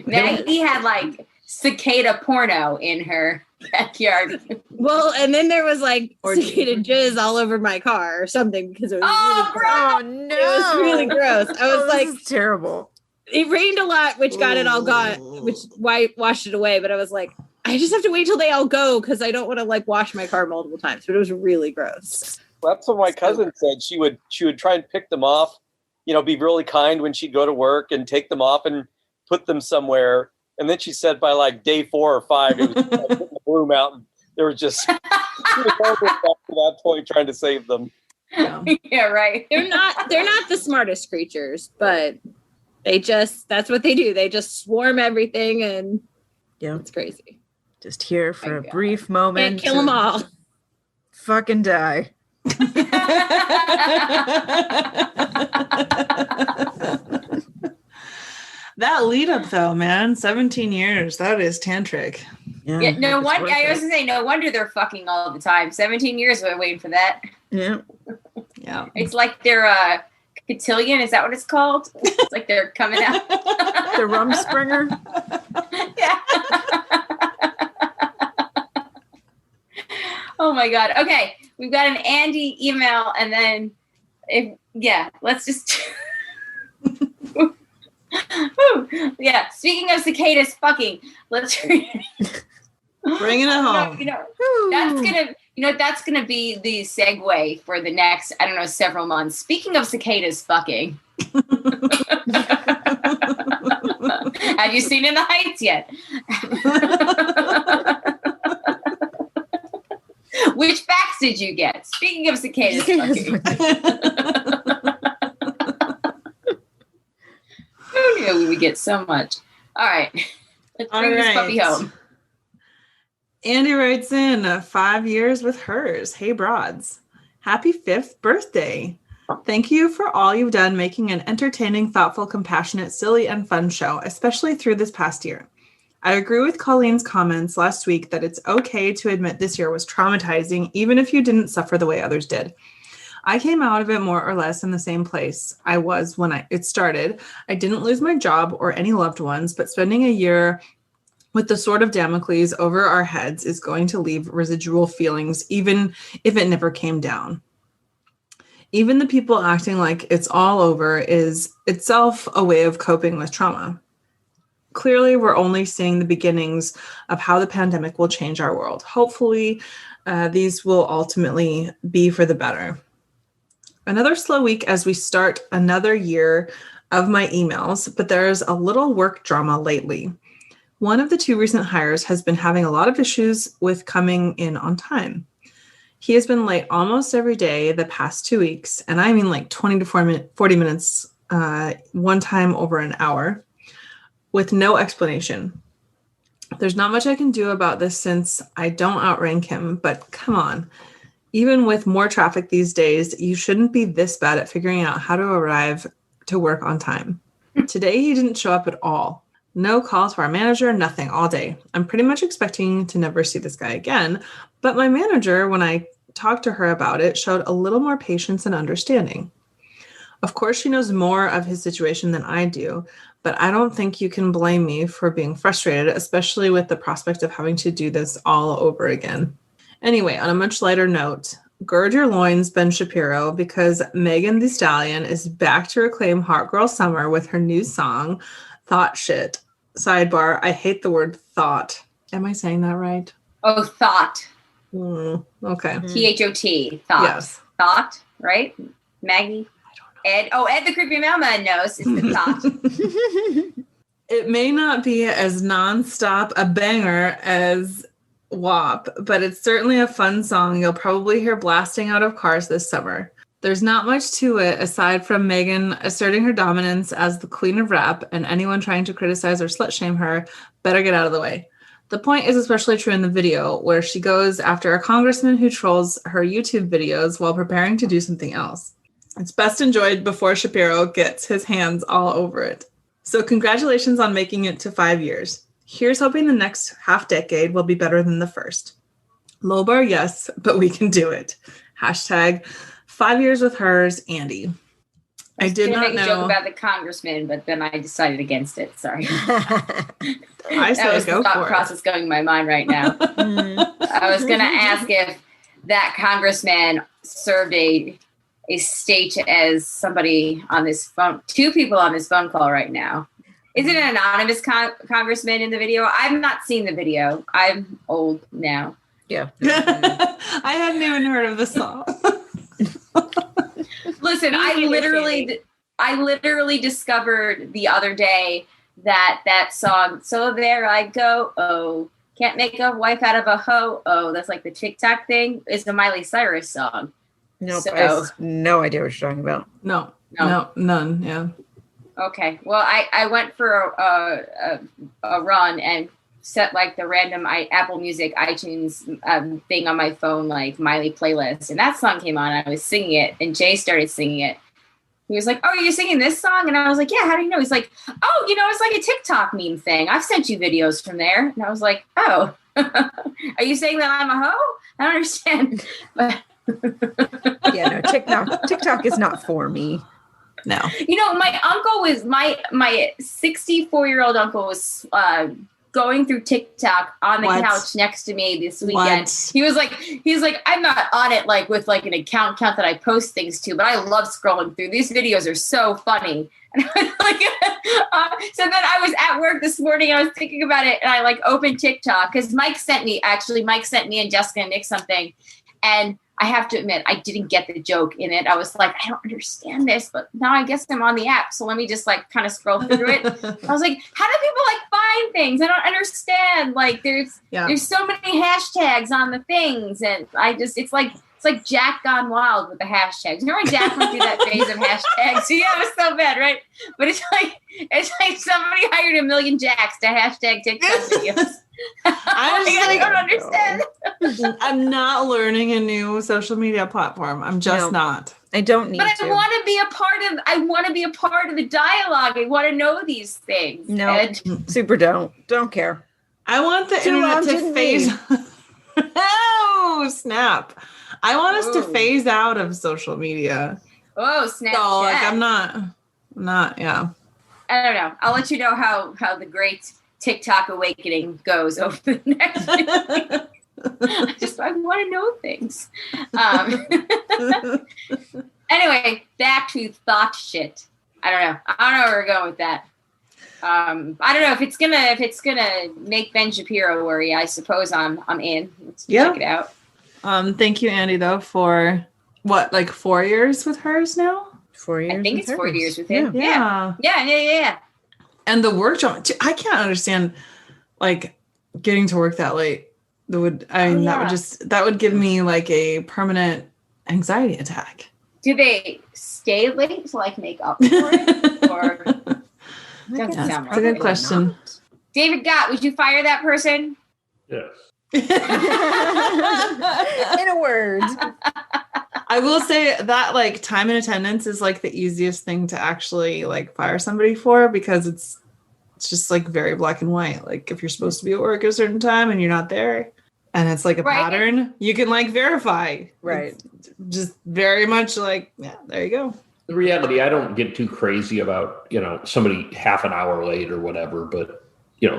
Speaker 1: Maggie had cicada porno in her backyard.
Speaker 8: Well, and then there was cicada jizz all over my car or something because it was really gross.
Speaker 2: Oh no,
Speaker 8: it was really gross. I was
Speaker 2: this is terrible.
Speaker 8: It rained a lot, which got it all gone, which washed it away. But I was like, I just have to wait till they all go because I don't want to wash my car multiple times. But it was really gross.
Speaker 10: That's what my cousin said. She would try and pick them off, be really kind when she'd go to work and take them off and put them somewhere. And then she said by day 4 or 5, it was putting the broom out, and they were just she was over at that point trying to save them.
Speaker 1: Yeah, right.
Speaker 8: They're not the smartest creatures, but that's what they do. They just swarm everything, and it's crazy.
Speaker 2: Just here for a brief moment.
Speaker 8: Can't kill them all.
Speaker 2: Fucking die.
Speaker 3: That lead up though, man, 17 years. That is tantric.
Speaker 1: Yeah, no wonder. I was gonna say, no wonder they're fucking all the time. 17 years we're waiting for that.
Speaker 2: Yeah.
Speaker 3: Yeah.
Speaker 1: It's they're cotillion. Is that what it's called? It's they're coming out.
Speaker 2: The Rumspringer.
Speaker 1: Yeah. Oh my God. Okay. we've got an Andy email, and then let's just. Yeah. Speaking of cicadas fucking, let's
Speaker 3: bring it home.
Speaker 1: That's gonna be the segue for the next, I don't know, several months. Speaking of cicadas fucking. Have you seen In the Heights yet? Which facts did you get? Speaking of cicadas fucking. Who knew we would get so much? All right. Let's bring this puppy home.
Speaker 3: Andy writes in 5 years with hers. Hey, broads. Happy 5th birthday. Thank you for all you've done making an entertaining, thoughtful, compassionate, silly, and fun show, especially through this past year. I agree with Colleen's comments last week that it's okay to admit this year was traumatizing, even if you didn't suffer the way others did. I came out of it more or less in the same place I was when it started. I didn't lose my job or any loved ones, but spending a year with the sword of Damocles over our heads is going to leave residual feelings, even if it never came down. Even the people acting like it's all over is itself a way of coping with trauma. Clearly, we're only seeing the beginnings of how the pandemic will change our world. Hopefully, these will ultimately be for the better. Another slow week as we start another year of my emails, but there's a little work drama lately. One of the 2 recent hires has been having a lot of issues with coming in on time. He has been late almost every day the past 2 weeks, and I mean like 20 to 40 minutes, one time over an hour, with no explanation. There's not much I can do about this since I don't outrank him, but come on. Even with more traffic these days, you shouldn't be this bad at figuring out how to arrive to work on time. Today, he didn't show up at all. No calls for our manager, nothing all day. I'm pretty much expecting to never see this guy again, but my manager, when I talked to her about it, showed a little more patience and understanding. Of course, she knows more of his situation than I do, but I don't think you can blame me for being frustrated, especially with the prospect of having to do this all over again. Anyway, on a much lighter note, gird your loins, Ben Shapiro, because Megan Thee Stallion is back to reclaim Hot Girl Summer with her new song, Thought Shit. Sidebar, I hate the word thought. Am I saying that right?
Speaker 1: Oh, thought.
Speaker 3: Okay.
Speaker 1: T-H-O-T. Thought. Yes. Thought, right? Maggie? Ed the creepy mailman knows. It's the thought.
Speaker 3: It may not be as nonstop a banger as WAP, but it's certainly a fun song you'll probably hear blasting out of cars this summer. There's not much to it aside from Megan asserting her dominance as the queen of rap, and anyone trying to criticize or slut shame her better get out of the way. The point is especially true in the video, where she goes after a congressman who trolls her YouTube videos while preparing to do something else. It's best enjoyed before Shapiro gets his hands all over it. So congratulations on making it to 5 years. Here's hoping the next half decade will be better than the first. Low bar, yes, but we can do it. Hashtag 5 years with hers, Andy.
Speaker 1: I did not know. A joke about the congressman, but then I decided against it. Sorry.
Speaker 3: I say
Speaker 1: was
Speaker 3: go
Speaker 1: the thought
Speaker 3: for
Speaker 1: process going in my mind right now. I was going to ask if that congressman served a state as somebody on this phone. 2 people on this phone call right now. Is it an anonymous congressman in the video? I've not seen the video. I'm old now.
Speaker 2: Yeah.
Speaker 3: I hadn't even heard of the song.
Speaker 1: Listen, I literally discovered the other day that song, So There I Go, oh, can't make a wife out of a hoe, oh, that's like the TikTok thing, is the Miley Cyrus song.
Speaker 2: Nope, I have no idea what you're talking about.
Speaker 3: No, none, yeah.
Speaker 1: Okay, well, I went for a run and set like the random Apple Music iTunes thing on my phone, like Miley playlist, and that song came on. I was singing it, and Jay started singing it. He was like, "Oh, you're singing this song?" And I was like, "Yeah, how do you know?" He's like, "Oh, it's like a TikTok meme thing. I've sent you videos from there." And I was like, "Oh, are you saying that I'm a hoe? I don't understand." But
Speaker 2: yeah, no, TikTok is not for me.
Speaker 3: No.
Speaker 1: My uncle was my 64-year-old uncle was going through TikTok on the
Speaker 3: What?
Speaker 1: couch next to me this weekend.
Speaker 3: What?
Speaker 1: He's like, I'm not on it like with like an account that I post things to, but I love scrolling through. These videos are so funny. And I was like, so then I was at work this morning. I was thinking about it, and I like opened TikTok because Mike sent me and Jessica and Nick something, and I have to admit, I didn't get the joke in it. I was like, I don't understand this, but now I guess I'm on the app. So let me just like kind of scroll through it. I was like, how do people like find things? I don't understand. Like there's so many hashtags on the things. And it's like Jack gone wild with the hashtags. You know when Jack went through that phase of hashtags? Yeah, it was so bad, right? But it's like somebody hired 1 million Jacks to hashtag TikTok videos. I don't understand.
Speaker 3: I'm not learning a new social media platform. I'm just not.
Speaker 2: I don't need
Speaker 1: but
Speaker 2: to.
Speaker 1: I want to be a part of the dialogue. I want to know these things.
Speaker 2: No,
Speaker 1: And
Speaker 2: super don't care.
Speaker 3: I want the internet to phase. Oh, snap. I want us to phase out of social media.
Speaker 1: Oh, Snapchat.
Speaker 3: So, like, I'm not, yeah.
Speaker 1: I don't know. I'll let you know how the great TikTok awakening goes over the next I want to know things. Anyway, back to thought shit. I don't know where we're going with that. I don't know if it's gonna make Ben Shapiro worry. I suppose I'm in. Let's check it out.
Speaker 3: Thank you, Andy, though, for what, like 4 years with hers now?
Speaker 2: 4 years.
Speaker 1: I think it's 4 years with him.
Speaker 3: Yeah. And the workshop, I can't understand, like, getting to work that late. That would give me like a permanent anxiety attack.
Speaker 1: Do they stay late to like make up for it? Or doesn't sound
Speaker 3: That's a good question.
Speaker 1: David Gott, would you fire that person?
Speaker 11: Yes.
Speaker 2: In a word.
Speaker 3: I will say that like time and attendance is like the easiest thing to actually like fire somebody for, because it's just like very black and white. Like if you're supposed to be at work at a certain time and you're not there, and it's like a pattern, you can like verify.
Speaker 2: Right.
Speaker 3: It's just very much like, yeah, there you go.
Speaker 11: The reality, I don't get too crazy about, somebody half an hour late or whatever, but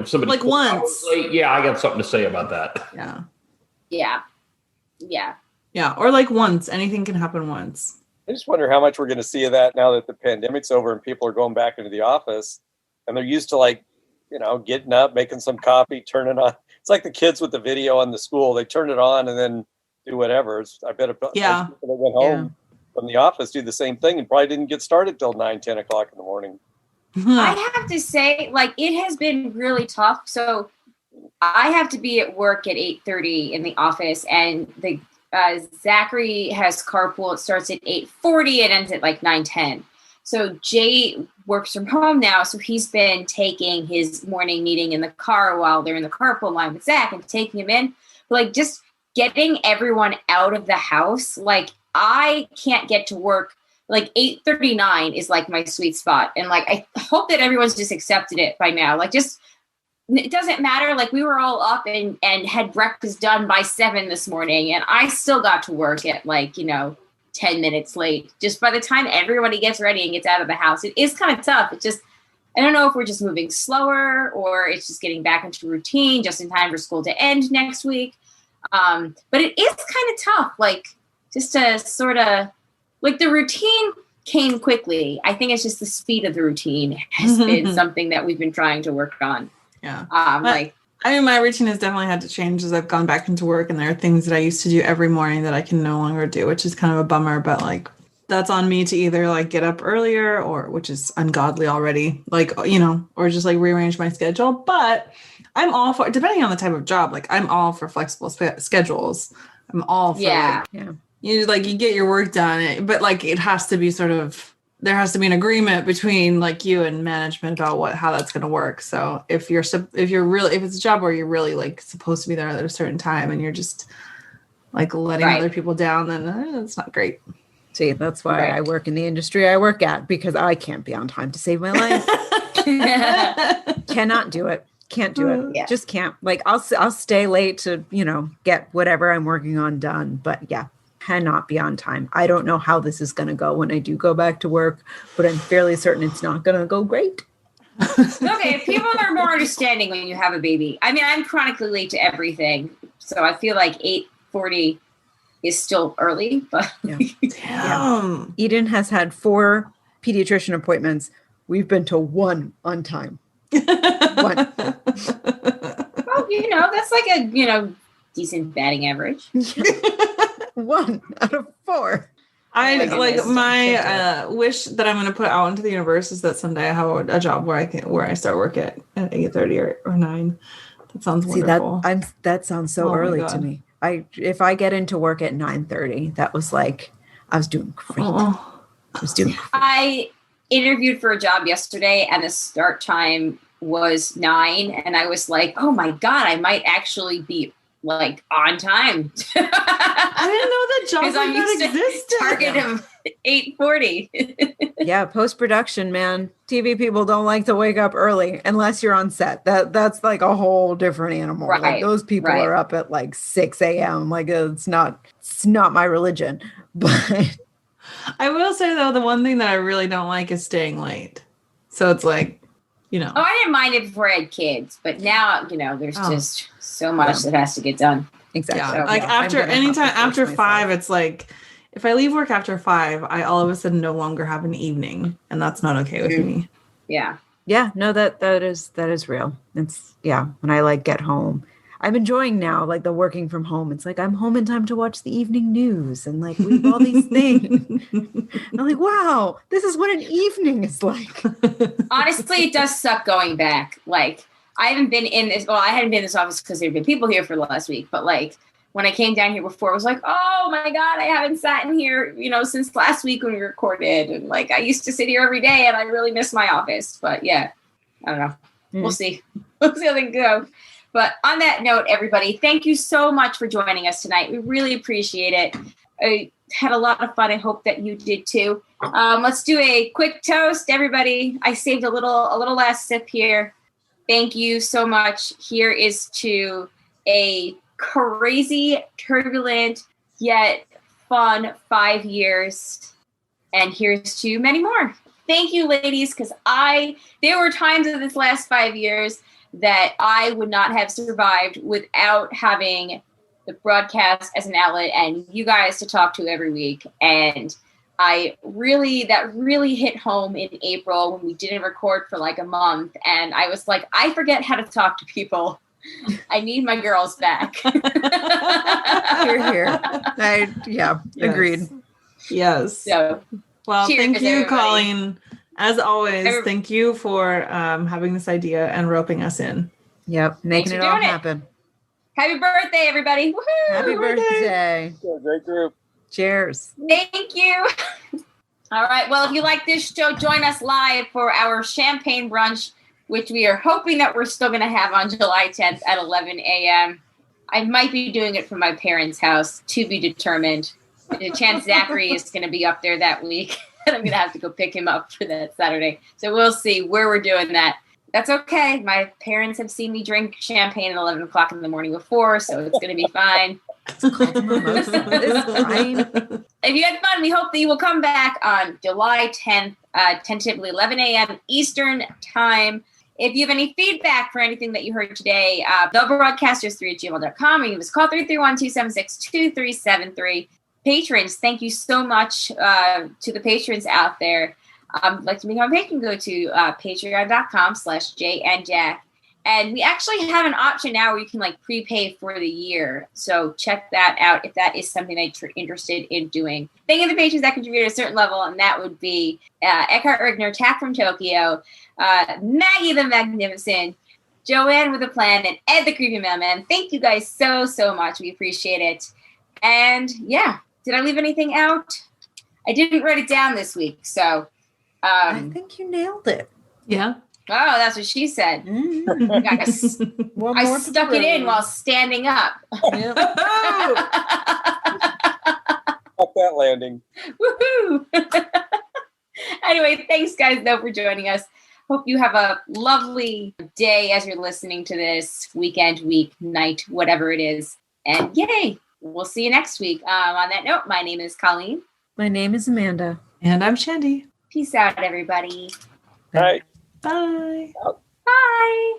Speaker 11: somebody
Speaker 3: like once
Speaker 11: late, yeah, I got something to say about that.
Speaker 3: Yeah. Or like once. Anything can happen once.
Speaker 10: I just wonder how much we're going to see of that now that the pandemic's over and people are going back into the office, and they're used to like, getting up, making some coffee, turning on. It's like the kids with the video on the school. They turn it on and then do whatever. I bet people that went home from the office do the same thing and probably didn't get started till 9-10 o'clock in the morning.
Speaker 1: I have to say, like, it has been really tough. So I have to be at work at 8:30 in the office, and the Zachary has carpool. It starts at 8:40. It ends at like 9:10. So Jay works from home now. So he's been taking his morning meeting in the car while they're in the carpool line with Zach and taking him in. But like just getting everyone out of the house, like I can't get to work. Like 8:39 is like my sweet spot. And like, I hope that everyone's just accepted it by now. Like just, it doesn't matter. Like we were all up and had breakfast done by 7 this morning. And I still got to work at like, 10 minutes late. Just by the time everybody gets ready and gets out of the house, it is kind of tough. It's just, I don't know if we're just moving slower or it's just getting back into routine just in time for school to end next week. But it is kind of tough. Like just to sort of, like the routine came quickly. I think it's just the speed of the routine has been something that we've been trying to work on.
Speaker 3: Yeah. My routine has definitely had to change as I've gone back into work, and there are things that I used to do every morning that I can no longer do, which is kind of a bummer, but like that's on me to either like get up earlier or, which is ungodly already, like, or just like rearrange my schedule. But I'm all for, depending on the type of job, like I'm all for flexible schedules. I'm all for you get your work done, but like it has to be sort of, there has to be an agreement between like you and management about how that's going to work. So if it's a job where you're really like supposed to be there at a certain time and you're just like letting other people down, then it's not great.
Speaker 2: See, that's why I work in the industry I work at, because I can't be on time to save my life. Cannot do it. Can't do it.
Speaker 1: Yeah.
Speaker 2: Just can't. Like I'll stay late to, get whatever I'm working on done. But yeah, cannot be on time. I don't know how this is going to go when I do go back to work, but I'm fairly certain it's not going to go great.
Speaker 1: Okay, people are more understanding when you have a baby. I mean, I'm chronically late to everything, so I feel like 8:40 is still early. But
Speaker 2: Yeah. Eden has had 4 pediatrician appointments. We've been to 1 on time. 1.
Speaker 1: Well, that's like a decent batting average.
Speaker 2: 1 out of 4.
Speaker 3: I like my wish that I'm going to put out into the universe is that someday I have a job where I start work at 8:30 or 9. That sounds wonderful.
Speaker 2: That sounds so early to me. If I get into work at 9:30, that was like I was doing great.
Speaker 1: I interviewed for a job yesterday, and the start time was 9, and I was like, oh my god, I might actually be like on time.
Speaker 3: I didn't know that jobs like that existed.
Speaker 1: Target of 8:40.
Speaker 2: Yeah, post-production, man. TV people don't like to wake up early unless you're on set. That's like a whole different animal.
Speaker 1: Right,
Speaker 2: like those people are up at like 6 a.m. Like it's not my religion. But
Speaker 3: I will say though, the one thing that I really don't like is staying late. So it's like,
Speaker 1: Oh, I didn't mind it before I had kids, but now, there's just so much that has to get done.
Speaker 2: Exactly.
Speaker 3: Yeah. Like after 5, it's like if I leave work after 5, I all of a sudden no longer have an evening, and that's not okay with me.
Speaker 1: Yeah.
Speaker 2: Yeah. No, that is real. It's when I like get home. I'm enjoying now, like the working from home. It's like I'm home in time to watch the evening news and like read all these things. I'm like, wow, this is what an evening is like.
Speaker 1: Honestly, it does suck going back. Like I hadn't been in this office because there have been people here for the last week. But like when I came down here before, it was like, oh my God, I haven't sat in here, since last week when we recorded. And like I used to sit here every day and I really miss my office. But yeah, I don't know. We'll see. We'll see how things go. But on that note, everybody, thank you so much for joining us tonight. We really appreciate it. I had a lot of fun. I hope that you did too. Let's do a quick toast, everybody. I saved a little last sip here. Thank you so much. Here is to a crazy, turbulent, yet fun 5 years. And here's to many more. Thank you, ladies, because there were times in this last 5 years that I would not have survived without having the broadcast as an outlet and you guys to talk to every week. And that really hit home in April when we didn't record for like a month. And I was like, I forget how to talk to people. I need my girls back.
Speaker 2: Here. Agreed.
Speaker 3: Yes.
Speaker 1: So,
Speaker 3: well, thank you,
Speaker 1: everybody.
Speaker 3: Colleen. As always, thank you for having this idea and roping us in.
Speaker 2: Yep, making it all happen.
Speaker 1: Happy birthday, everybody. Woohoo!
Speaker 2: Happy birthday.
Speaker 10: Great group.
Speaker 2: Cheers.
Speaker 1: Thank you. All right. Well, if you like this show, join us live for our champagne brunch, which we are hoping that we're still going to have on July 10th at 11 a.m. I might be doing it from my parents' house, to be determined. There's a chance Zachary is going to be up there that week. And I'm going to have to go pick him up for that Saturday. So we'll see where we're doing that. That's okay. My parents have seen me drink champagne at 11 o'clock in the morning before, so it's going to be fine.
Speaker 2: It's fine.
Speaker 1: If you had fun, we hope that you will come back on July 10th, tentatively 11 a.m. Eastern time. If you have any feedback for anything that you heard today, thebroadcasters3@gmail.com, or you just call 331-276-2373. Patrons, thank you so much to the patrons out there. Like to become a patron, go to patreon.com/JNJack. And we actually have an option now where you can like prepay for the year. So check that out if that is something that you're interested in doing. Thank you to the patrons that contribute at a certain level, and that would be Eckhart Rigner, Tack from Tokyo, Maggie the Magnificent, Joanne with a Plan, and Ed the Creepy Mailman. Thank you guys so much. We appreciate it. And yeah. Did I leave anything out? I didn't write it down this week, so
Speaker 2: I think you nailed it.
Speaker 3: Yeah.
Speaker 1: Oh, that's what she said. I stuck it in while standing up.
Speaker 10: Yep. Fuck that landing.
Speaker 1: Woohoo! Anyway, thanks guys though for joining us. Hope you have a lovely day as you're listening to this, weekend, week, night, whatever it is. And yay! We'll see you next week. On that note, my name is Colleen.
Speaker 2: My name is Amanda.
Speaker 3: And I'm Shandy.
Speaker 1: Peace out, everybody.
Speaker 10: Bye.
Speaker 3: Bye.
Speaker 1: Bye.